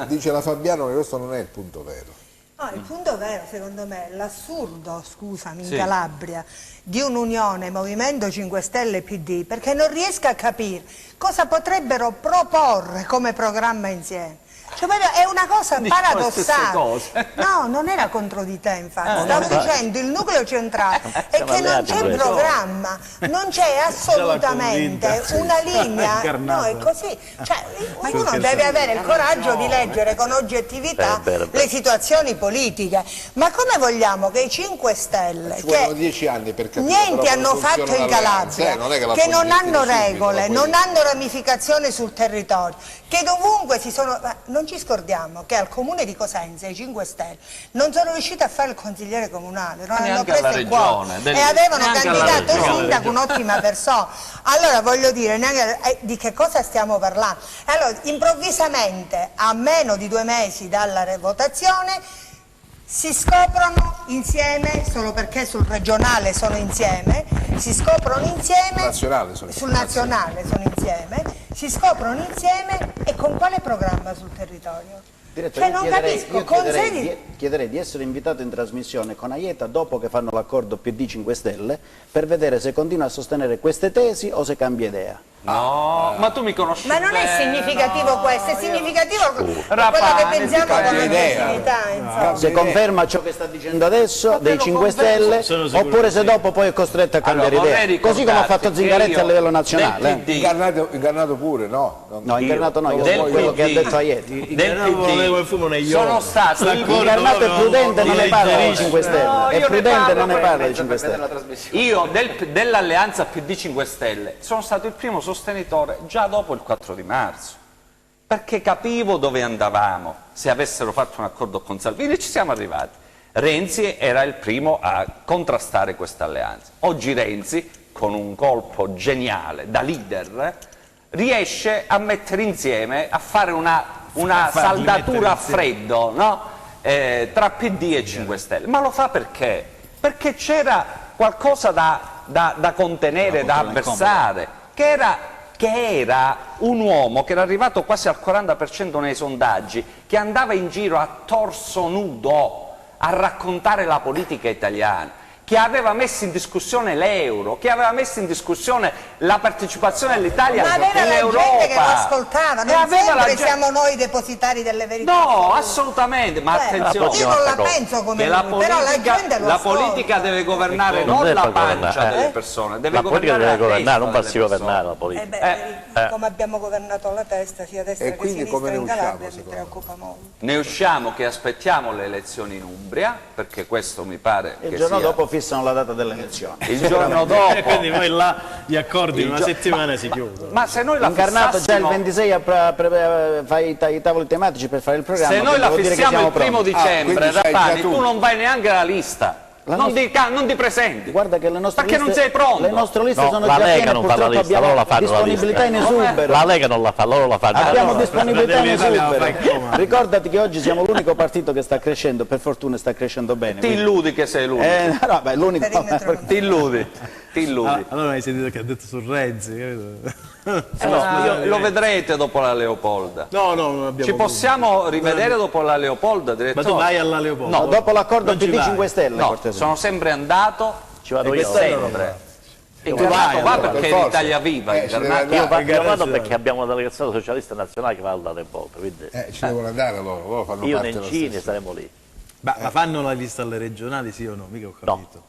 Dice la Fabiano che questo non è il punto vero. No, il punto vero, secondo me, l'assurdo, scusami, in Calabria, di un'unione Movimento 5 Stelle PD, perché non riesco a capire cosa potrebbero proporre come programma insieme. Cioè, è una cosa paradossale. No, non era contro di te, infatti. Stavo dicendo, il nucleo centrale è che non c'è programma, non c'è assolutamente una linea. No, è così. Cioè, uno deve avere il coraggio di leggere con oggettività le situazioni politiche. Ma come vogliamo che i 5 Stelle, che 10 anni per capire, niente hanno fatto in Calabria, che non hanno regole, non hanno ramificazioni sul territorio, che dovunque si sono... Non ci scordiamo che al comune di Cosenza i 5 Stelle non sono riusciti a fare il consigliere comunale, non hanno preso il cuore e avevano candidato il sindaco, un'ottima persona. Allora voglio dire, di che cosa stiamo parlando? Allora, improvvisamente, a meno di 2 mesi dalla votazione, si scoprono insieme, solo perché sul regionale sono insieme, si scoprono insieme, sul nazionale sono insieme, si scoprono insieme, e con quale programma sul territorio? Direttore, io chiederei di essere invitato in trasmissione con Aieta dopo che fanno l'accordo PD 5 Stelle per vedere se continua a sostenere queste tesi o se cambia idea. No, ma tu mi conosci. Ma non è significativo questo, è significativo quello che pensiamo come legittimità. Se conferma ciò che sta dicendo adesso dei 5 Stelle, oppure se dopo poi è costretto a cambiare idea, così come ha fatto Zingaretti a livello nazionale. Ingannato pure, no? No, ingannato no, io sono quello che ha detto Aieta. Sono stato ingannato e prudente non ne parla dei 5 Stelle, è prudente non ne parla dei 5 Stelle. Io dell'alleanza PD 5 Stelle sono stato il primo sostenitore già dopo il 4 di marzo, perché capivo dove andavamo se avessero fatto un accordo con Salvini, e ci siamo arrivati. Renzi era il primo a contrastare questa alleanza. Oggi Renzi, con un colpo geniale da leader, riesce a mettere insieme, a fare una saldatura a freddo, no? Tra PD e 5 Stelle. Ma lo fa perché? Perché c'era qualcosa da da contenere, da avversare, che era un uomo che era arrivato quasi al 40% nei sondaggi, che andava in giro a torso nudo a raccontare la politica italiana, che aveva messo in discussione l'euro, che aveva messo in discussione la partecipazione dell'Italia nell'Europa. Ma aveva la gente che lo ascoltava, non sempre siamo noi depositari delle verità. No, assolutamente, ma attenzione, io non la penso come lui, però la gente lo la ascolta. politica deve governare non la pancia delle persone, deve governare la testa non farsi delle governare la persone. politica. Come abbiamo governato la testa, sia destra che sinistra in Calabria, mi preoccupa molto. Ne usciamo che aspettiamo le elezioni in Umbria, perché questo mi pare che il giorno sia... dopo fissano la data delle elezioni. Il giorno dopo. E quindi poi là gli accordi in una settimana si chiudono. Ma se noi la Incarnato già il 26 fai i tavoli tematici per fare il programma. Se noi la fissiamo il 1° dicembre, Rampani, tu non vai neanche alla lista. Non ti presenti. Guarda che le nostre perché liste, non sei pronto. Le nostre liste sono la già Lega piene, non fa la purtroppo lista, abbiamo loro la fanno disponibilità in esubero. La Lega non la fa, loro la fanno. Abbiamo disponibilità in esubero. Ricordati che oggi siamo l'unico partito che sta crescendo, per fortuna sta crescendo bene. Ti illudi che sei l'unico. No, beh, l'unico. Ti illudi. Allora hai sentito che ha detto su Renzi, lo vedrete dopo la Leopolda. No, non abbiamo. Ci possiamo rivedere dopo la Leopolda, direttore? Ma tu vai alla Leopolda? No, dopo l'accordo PD 5 Stelle. No, sono sempre andato. Ci vado io sempre. Incarnato va perché è l'Italia Viva. Io vado perché abbiamo una delegazione socialista nazionale che va alla Leopolda. Ci devono andare loro fanno io parte Nencini saremo lì. Ma fanno la lista alle regionali, sì o no? Mica ho capito.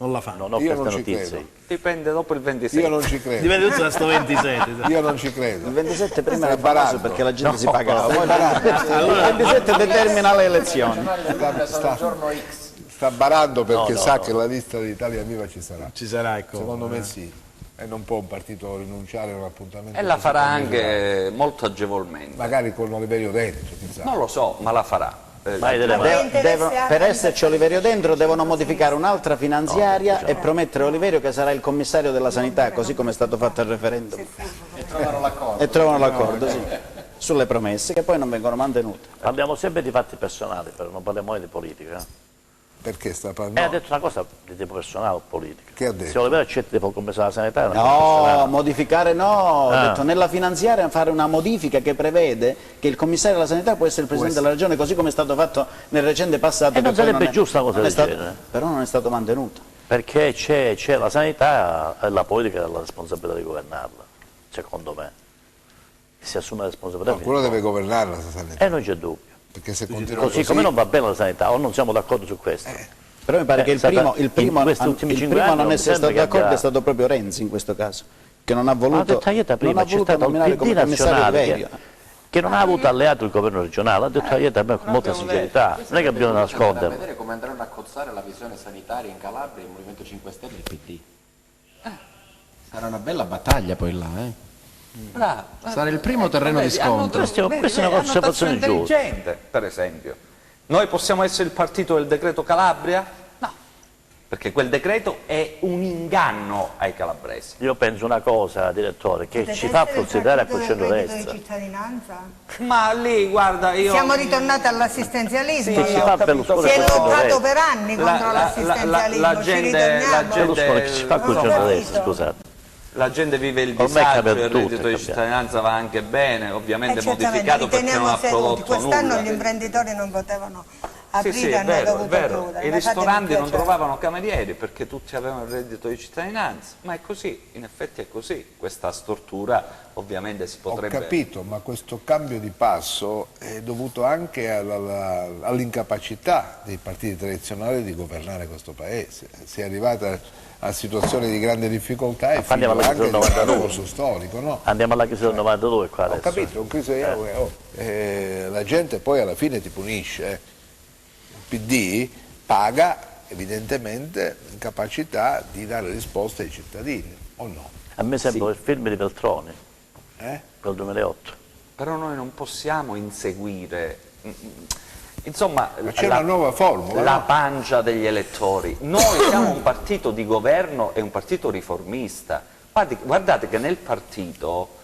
Non la fanno. Non ho Io queste non ci notizie. credo. Dipende dopo il 26. Io non ci credo. Dipende tutto da sto 27. Io non ci credo. Il 27 prima Stai era famoso barando. perché la gente si pagava. Poi il 27 determina le elezioni. Sta barando perché No, sa no. che la lista dell'Italia Viva ci sarà. Ci sarà, ecco. Secondo me sì. E non può un partito rinunciare a un appuntamento. E la così farà condiviso. anche molto agevolmente. Magari con Oliverio dentro, chissà. Non lo so, ma la farà. Vai delle mani. Per esserci Oliverio dentro devono modificare un'altra finanziaria e promettere a Oliverio che sarà il commissario della sanità, così come è stato fatto al referendum. E trovano l'accordo, sì, sulle promesse che poi non vengono mantenute. Parliamo sempre di fatti personali, però non parliamo mai di politica. Perché sta parlando? Ha detto una cosa di tipo personale o politica. Che ha detto? Se Oliverio accetta di fare il commissario della sanità è una cosa No, personale. modificare no, ho detto nella finanziaria fare una modifica che prevede che il commissario della sanità può essere il presidente della regione, così come è stato fatto nel recente passato. E non che poi sarebbe giusta una cosa non è del stato- genere. Però non è stato mantenuto. Perché c'è la sanità e la politica ha la responsabilità di governarla, secondo me. Si assume la responsabilità. Qualcuno deve governare la sanità. E non c'è dubbio. Perché se continua Così come non va bene la sanità, o non siamo d'accordo su questo. Però mi pare che il primo in questi ultimi 5 a anni non non essere sembra stato che d'accordo abbia- è stato proprio Renzi in questo caso, che non ha Ma l'ha voluto, detto Aieta prima, non ha c'è voluto stato il nominare PD come commissario nazionale Oliverio. che non ha avuto alleato il governo regionale, ha detto Aieta con molta sincerità, non è che abbiamo da a nasconderlo. vedere come andranno a cozzare la visione sanitaria in Calabria, il Movimento 5 Stelle e il PD. Sarà una bella battaglia poi là, Bravo. Sarà il primo terreno di scontro. Questa è una osservazione giusta. Intelligente, per esempio. Noi possiamo essere il partito del decreto Calabria? No, perché quel decreto è un inganno ai calabresi. Io penso una cosa, direttore, che ci fa considerare a quel centrodestra. Cittadinanza? Ma lì, guarda, io... Siamo ritornati all'assistenzialismo. Che ci fa Berlusconi Si è a quel lottato centrodestra. per anni contro l'assistenzialismo, ci ritorniamo. Berlusconi che ci fa col centrodestra, scusate. La gente vive il Ormai disagio, cambia il tutto, reddito è di cambiato. cittadinanza va anche bene, ovviamente Certamente, modificato perché non riteniamo ha seduti. prodotto Quest'anno nulla. gli imprenditori non potevano aprire, Sì, è hanno vero, è dovuto vero. chiudere. I Ma ristoranti fatemi non piacere. trovavano camerieri perché tutti avevano il reddito di cittadinanza, ma è così, in effetti è così. Questa stortura ovviamente si potrebbe... Ho capito, ma questo cambio di passo è dovuto anche all'incapacità dei partiti tradizionali di governare questo paese. Si è arrivata a situazioni di grande difficoltà e Andiamo figlio alla anche crisi di del un 92. percorso storico, no? Andiamo alla crisi del 92 qua Ho adesso. capito, la gente poi alla fine ti punisce. Il PD paga evidentemente l'incapacità di dare risposte ai cittadini, o no? A me sembra il film di Veltroni, Eh? del 2008. Però noi non possiamo inseguire, insomma, Ma c'è una nuova formula, la no? pancia degli elettori. Noi siamo un partito di governo e un partito riformista. Guardate che nel partito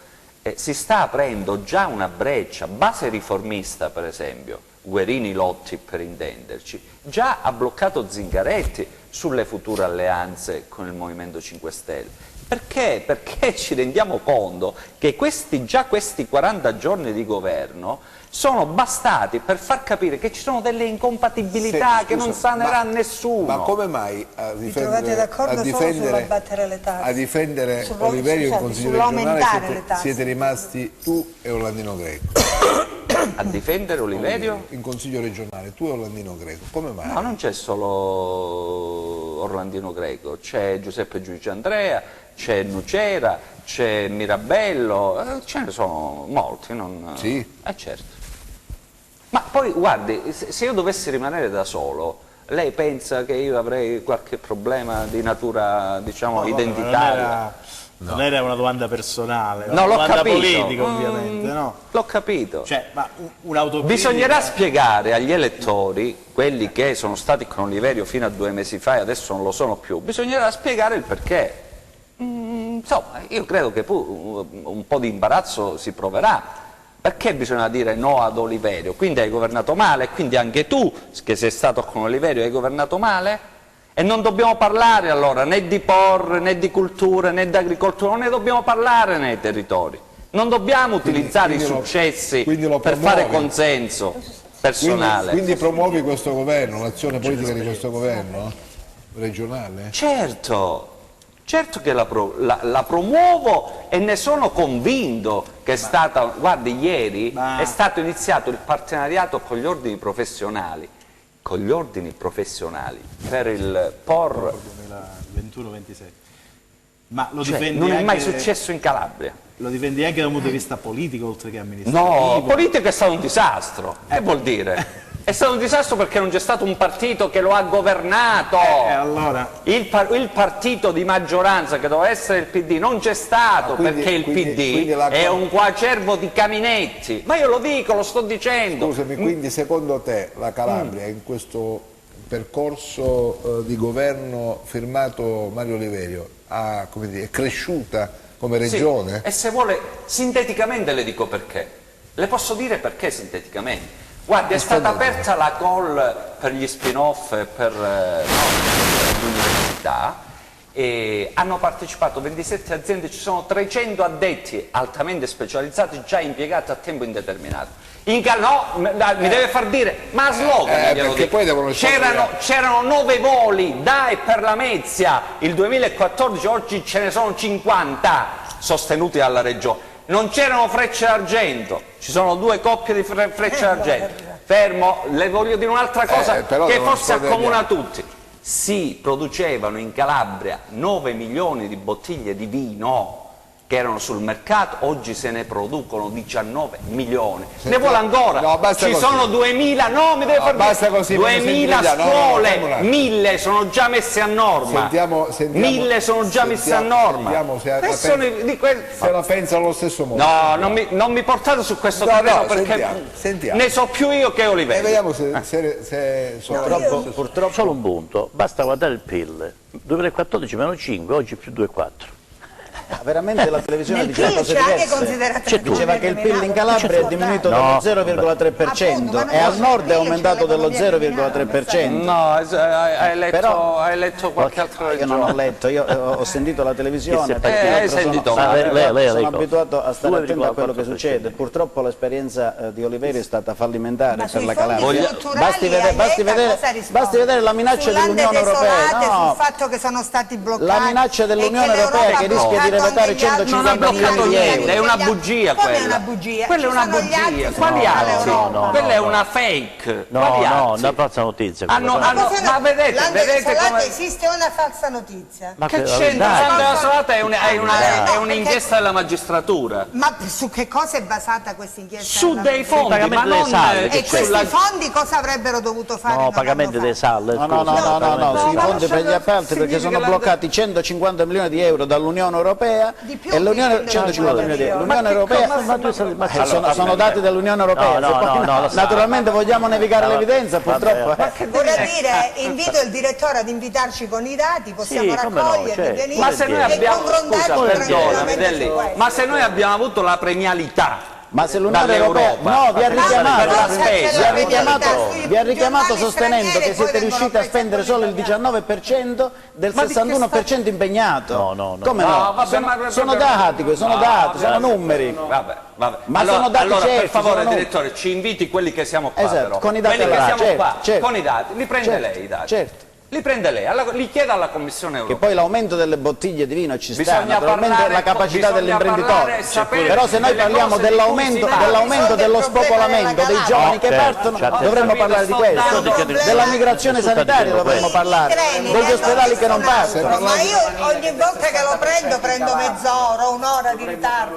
si sta aprendo già una breccia. Base riformista, per esempio, Guerini Lotti per intenderci, già ha bloccato Zingaretti sulle future alleanze con il Movimento 5 Stelle. Perché? Perché ci rendiamo conto che già questi 40 giorni di governo sono bastati per far capire che ci sono delle incompatibilità che non sanerà nessuno. Ma come mai a difendere Oliverio in Consiglio regionale siete rimasti tu e Orlandino Greco? A difendere Oliverio? In Consiglio regionale, tu e Orlandino Greco, come mai? No, non c'è solo Orlandino Greco, c'è Giuseppe Giudice Andrea, c'è Nucera, c'è Mirabello, ce ne sono molti, non... Sì? Certo. Ma poi, guardi, se io dovessi rimanere da solo, lei pensa che io avrei qualche problema di natura, diciamo, identitaria? Non era una domanda personale, no, una domanda capito. politica ovviamente, no? L'ho capito. Cioè, ma un'autocritica... Bisognerà spiegare agli elettori, quelli che sono stati con Oliverio fino a 2 mesi fa e adesso non lo sono più, bisognerà spiegare il perché. Insomma, io credo che un po' di imbarazzo si proverà. Perché bisogna dire no ad Oliverio? Quindi hai governato male, quindi anche tu, che sei stato con Oliverio, hai governato male? E non dobbiamo parlare allora né di POR, né di cultura, né di agricoltura, non ne dobbiamo parlare nei territori. Non dobbiamo utilizzare i successi per fare consenso personale. Quindi promuovi questo governo, l'azione politica di questo governo regionale? Certo. Certo che la promuovo e ne sono convinto che è stata, guardi, ieri è stato iniziato il partenariato con gli ordini professionali, per il POR 2021-27. Ma lo difendi non è mai anche... successo in Calabria. Lo difendi anche da un punto di vista politico oltre che amministrativo? No, politico è stato un disastro. Che vuol dire? È stato un disastro perché non c'è stato un partito che lo ha governato. Allora... il partito di maggioranza che doveva essere il PD non c'è stato perché il PD è un coacervo di caminetti. Ma io lo dico, lo sto dicendo. Scusami, quindi secondo te la Calabria in questo percorso di governo firmato Mario Oliverio è cresciuta come regione? Sì. E se vuole, sinteticamente le dico perché. Le posso dire perché sinteticamente. Guardi, è stata aperta la call per gli spin-off per l'università e hanno partecipato 27 aziende, ci sono 300 addetti altamente specializzati già impiegati a tempo indeterminato. Mi deve far dire, ma a slogan c'erano 9 voli da e per Lamezia il 2014, oggi ce ne sono 50 sostenuti dalla regione. Non c'erano frecce d'argento, ci sono 2 coppie di frecce d'argento. Fermo, le voglio dire un'altra cosa che forse accomuna tutti. Si producevano in Calabria 9 milioni di bottiglie di vino che erano sul mercato, oggi se ne producono 19 milioni. Ne vuole ancora? No, ci sono 2000, no, mi deve far dire 2000 scuole, 1000 sono già messe a norma. 1000 sono già messe a norma. Se la pensano allo stesso modo. No, non mi portate su questo terreno perché ne so più io che Oliverio. Vediamo se purtroppo solo un punto, basta guardare il PIL. 2014 meno 5, oggi più 2,4. Veramente la televisione diceva cose diverse. Diceva che il PIL in Calabria è diminuito dello 0,3% e al nord è aumentato dello 0,3%. No, hai letto qualche altra regione? Io non ho letto, io ho sentito la televisione perché sono abituato a stare attento a quello che succede. Purtroppo l'esperienza di Oliverio è stata fallimentare per la Calabria. Basti vedere la minaccia dell'Unione Europea. Sul fatto che sono stati bloccati. La minaccia dell'Unione Europea che rischia di revetare 150 milioni di euro. È una bugia quella. È una bugia. Quella è una bugia. Quali altri? Quella è una fake. No, una falsa notizia. Ma vedete come esiste una falsa notizia. Ma che c'entra? La Salata è un'inchiesta della magistratura. Ma su che cosa è basata questa inchiesta? Su dei fondi, ma non e questi fondi cosa avrebbero dovuto fare? No, pagamenti dei saldi. No, sui fondi per gli appalti perché sono bloccati 150 milioni di euro dall'Unione Europea Europea e l'Unione Europea sono dati dell'Unione Europea. Naturalmente vogliamo negare l'evidenza, purtroppo. Vorrei dire, invito il direttore ad invitarci con i dati, possiamo raccoglierli, venire e confrontarci. Ma se noi abbiamo avuto la premialità, ma se l'Unione Europea vi ha richiamato sostenendo che siete riusciti a spendere solo il 19% del 61% impegnato. Come no? Sono dati, sono numeri. Ma sono dati certi. Per favore, direttore, ci inviti quelli che siamo qua. Esatto, con i dati con i dati, li prende lei i dati. Certo. Li prende lei, li chiede alla Commissione europea. Che poi l'aumento delle bottiglie di vino ci sta, naturalmente la capacità dell'imprenditore. Però se noi parliamo dell'aumento dello spopolamento dei giovani che partono, dovremmo parlare di questo, della migrazione sanitaria dovremmo parlare, degli ospedali che non partono. Ma io ogni volta che lo prendo mezz'ora, un'ora di ritardo.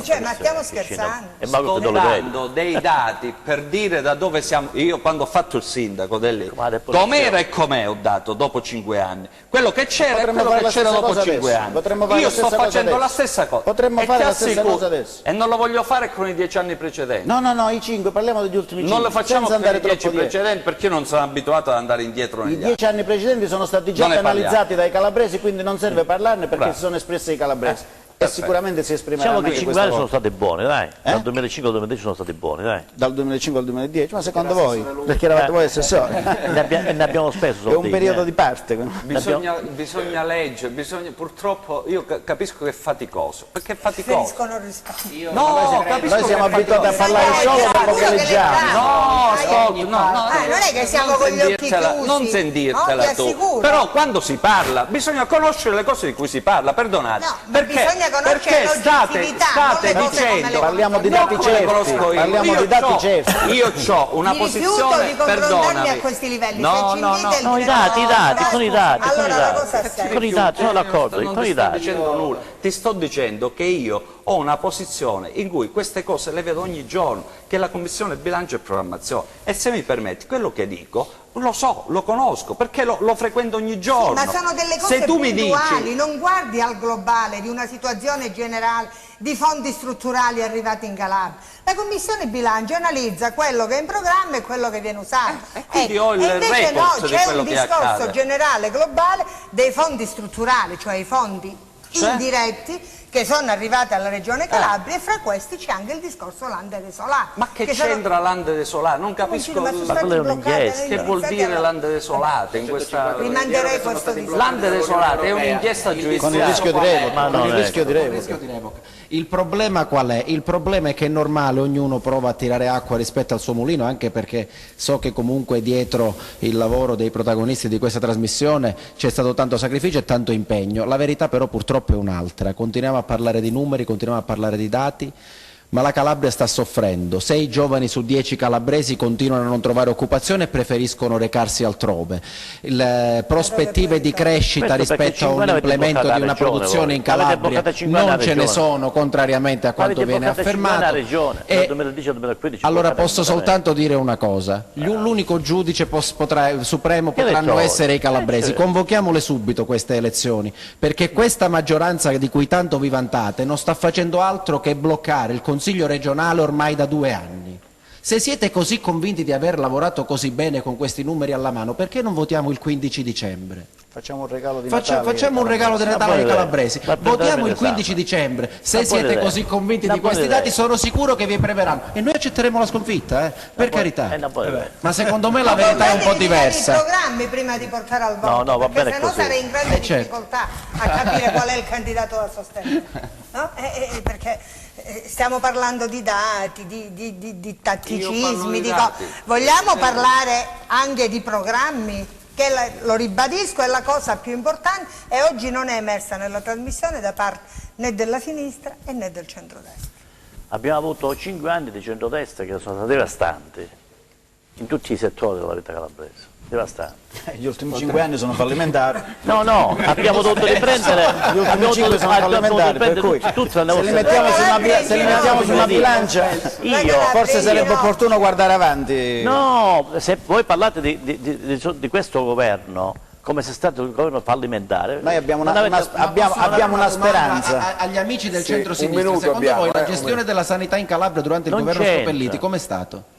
Cioè, ma stiamo scherzando? Sto dando dei dati per dire da dove siamo. Io quando ho fatto il sindaco com'era e com'è ho dato dopo 5 anni, quello che c'era e quello che c'era dopo 5 anni. Io sto facendo la stessa cosa. Potremmo fare la stessa cosa adesso. E non lo voglio fare con i 10 anni precedenti. No, i 5, parliamo degli ultimi 5. Non lo facciamo con i 10 precedenti perché io non sono abituato ad andare indietro negli anni. I 10 anni precedenti sono stati già penalizzati dai calabresi, quindi non serve parlarne perché si sono espressi i calabresi. E sicuramente si esprimeranno anche questa volta. Diciamo che 5 anni sono stati buoni, dai. Dal 2005 al 2010 sono stati buoni, dai. Dal 2005 al 2010? Ma secondo voi? Perché eravate voi assessori? Ne abbiamo speso. È un periodo di parte. Bisogna leggere, purtroppo io capisco che è faticoso. Perché è faticoso. No, noi siamo abituati a parlare solo dopo che leggiamo. No, non è che siamo con gli occhi chiusi. Non sentirtela tu. Però quando si parla bisogna conoscere le cose di cui si parla, perdonate. Perché state dicendo, parliamo di dati certi, io ho una posizione, perdonami, a questi livelli. I dati, sono d'accordo, non ti sto dicendo nulla, ti sto dicendo che io ho una posizione in cui queste cose le vedo ogni giorno, che è la Commissione Bilancio e Programmazione, e se mi permetti, quello che dico lo so, lo conosco, perché lo frequento ogni giorno. Sì, ma sono delle cose puntuali, non guardi al globale di una situazione generale di fondi strutturali arrivati in Calabria. La Commissione Bilancio analizza quello che è in programma e quello che viene usato. E quindi ho il report di quello che accade. C'è un discorso generale, globale, dei fondi strutturali, cioè i fondi indiretti che sono arrivati alla Regione Calabria e fra questi c'è anche il discorso Lande Desolate. Ma che c'entra Lande Desolate? Non capisco che vuol dire Lande Desolate in questa... Rimanderei questo discorso. Lande Desolate è un'inchiesta giudiziaria. Con il rischio di revoca. Il problema qual è? Il problema è che è normale, ognuno prova a tirare acqua rispetto al suo mulino, anche perché so che comunque dietro il lavoro dei protagonisti di questa trasmissione c'è stato tanto sacrificio e tanto impegno. La verità però purtroppo è un'altra. Continuiamo a parlare di numeri, continuiamo a parlare di dati, ma la Calabria sta soffrendo. 6 giovani su 10 calabresi continuano a non trovare occupazione e preferiscono recarsi altrove. Le prospettive di crescita rispetto a un implemento di una produzione in Calabria non ce ne sono, contrariamente a quanto viene affermato. Allora posso soltanto dire una cosa: l'unico giudice supremo potranno essere i calabresi. Convochiamole subito queste elezioni, perché questa maggioranza di cui tanto vi vantate non sta facendo altro che bloccare il Consiglio regionale ormai da 2 anni. Se siete così convinti di aver lavorato così bene con questi numeri alla mano, perché non votiamo il 15 dicembre? Facciamo un regalo di Natale. Facciamo un regalo di Natale ai calabresi. Votiamo il 15 dicembre. Se siete così convinti di questi dati, sono sicuro che vi premieranno. E noi accetteremo la sconfitta, per carità. Ma secondo me la verità è un po' diversa. I programmi prima di portare al voto, perché se no sarei in grande difficoltà a capire qual è il candidato da sostenere. No? Perché stiamo parlando di dati, di tatticismi, vogliamo parlare anche di programmi, che lo ribadisco è la cosa più importante e oggi non è emersa nella trasmissione da parte né della sinistra né del centrodestra. Abbiamo avuto 5 anni di centrodestra che sono stati devastanti in tutti i settori della vita calabrese. Devastanti. Gli ultimi 5 anni sono fallimentari. No, abbiamo dovuto riprendere. Gli ultimi 5 sono fallimentari, per cui se li mettiamo su una bilancia, forse sarebbe opportuno guardare avanti. No, se voi parlate di questo governo come se è stato il governo fallimentare. Noi abbiamo una speranza. Agli amici del centro-sinistra, secondo voi la gestione della sanità in Calabria durante il governo Scopelliti com'è stato?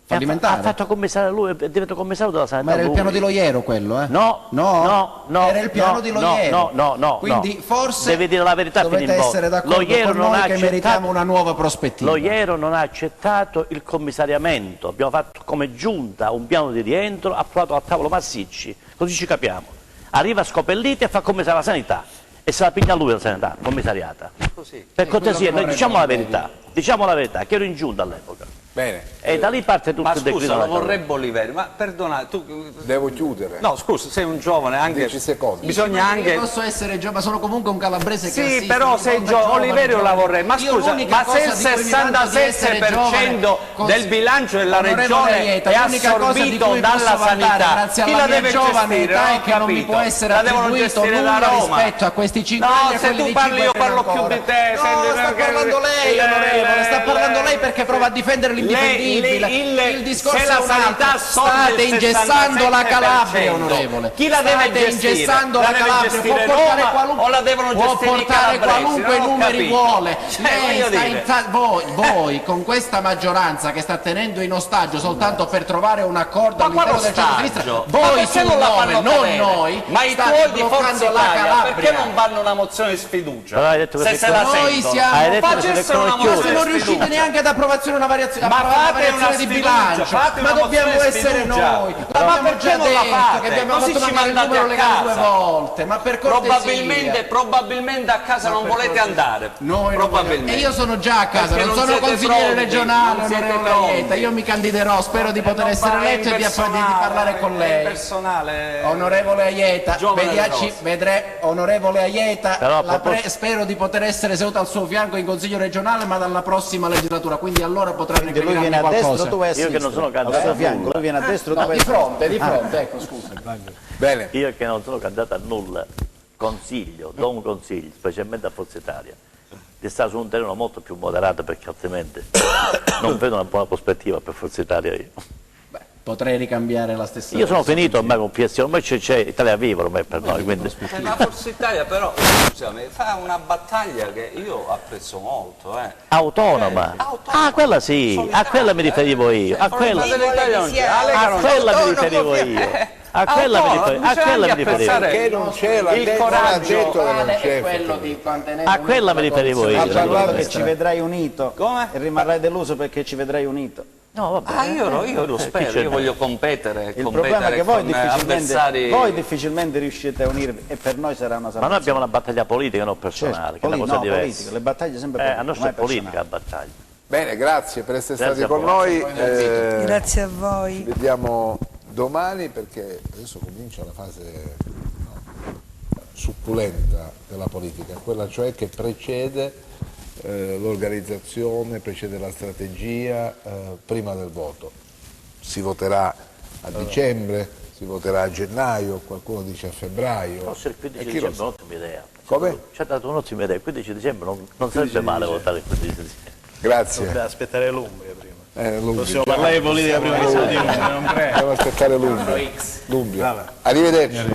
Fallimentare? Ha fatto commissario lui, è diventato commissario della sanità. Ma era il piano di Loiero quello, eh? No, era il piano di Loiero. No. Quindi forse devi dire la verità, dovete essere d'accordo con noi che meritiamo una nuova prospettiva. Loiero non ha accettato il commissariamento, abbiamo fatto come giunta un piano di rientro, approvato al tavolo Massicci, così ci capiamo. Arriva Scopelliti e fa commissariare la sanità e se la piglia lui la sanità, commissariata. Per cortesia, noi diciamo la verità, che ero in giunta all'epoca. Bene. E da lì parte tutto il declino. Ma scusa, lo vorrei Boliveri, ma perdona, tu... Devo chiudere. No, scusa, sei un giovane, anche... 10 secondi. Bisogna anche... Io posso essere giovane, ma sono comunque un calabrese che sì, però sei giovane, Oliverio la vorrei, ma scusa, ma se il 67% del bilancio della regione è assorbito dalla sanità, chi la deve gestire? È che non mi può essere attribuito nulla rispetto a questi 5 anni. No, se tu parli io parlo più di te. No, sta parlando lei, onorevole, sta parlando lei perché prova a difendere l'indifendibile. Il discorso è un altro. State ingessando la Calabria, onorevole. Chi la deve gestire? Ingessando la Calabria, può portare qualunque, o la devono gestire qualunque numeri vuole. Lei voi con questa maggioranza che sta tenendo in ostaggio soltanto per trovare un accordo all'interno del centro-sinistra, voi sul nome, non noi, ma i tuoi di Forza Italia perché non vanno una mozione di sfiducia? Se la noi siamo, se non riuscite neanche ad approvazione una variazione, di bilancio, ma dobbiamo essere noi. L'abbiamo già detto che abbiamo fatto mancare il numero legale 2 volte, ma per cortesia. Probabilmente a casa non volete andare. E io sono già a casa, non sono consigliere regionale, onorevole Aieta. Io mi candiderò, spero di poter essere eletto e di parlare con lei. Onorevole Aieta, onorevole Aieta, spero di poter essere seduto al suo fianco in consiglio regionale, ma dalla prossima legislatura, quindi allora potrà recriminarmi qualcosa. Io che non sono candidato a nulla. Lui viene a destra, no, di fronte, ecco, scusa. Bene. Io che non sono candidato a nulla, do un consiglio, specialmente a Forza Italia, di stare su un terreno molto più moderato perché altrimenti non vedo una buona prospettiva per Forza Italia io. Potrei ricambiare la stessa cosa. Io sono finito ormai con PS, ormai c'è Italia Viva ormai per noi. Quindi... La Forza Italia però, scusami, fa una battaglia che io apprezzo molto. Autonoma? Ah, quella sì, a quella mi riferivo io. A quella mi riferivo io. A quella mi riferivo. Perché non c'è il coraggio a quella mi riferivo io. Perché ci vedrai unito. Come? E rimarrai deluso perché ci vedrai unito. No, vabbè. Io lo spero, io voglio competere. Il problema è che voi difficilmente riuscite a unirvi e per noi sarà una salvazione. Ma noi abbiamo una battaglia politica, non personale, che è una cosa diversa. Politica, le battaglie sempre politiche. A nostra è politica la battaglia. Bene, grazie per essere stati con noi. Grazie a voi. Ci vediamo domani perché adesso comincia la fase succulenta della politica, quella cioè che precede l'organizzazione, precede la strategia prima del voto. Si voterà a dicembre, si voterà a gennaio, qualcuno dice a febbraio. Forse il 15 dicembre è un'ottima idea. Come? Ci ha dato un'ottima idea, il 15 dicembre non sarebbe male votare il 15 dicembre. Grazie. Dobbiamo aspettare l'Umbria prima. Possiamo parlare di politica prima di non credo. Dobbiamo aspettare l'Umbria. Arrivederci.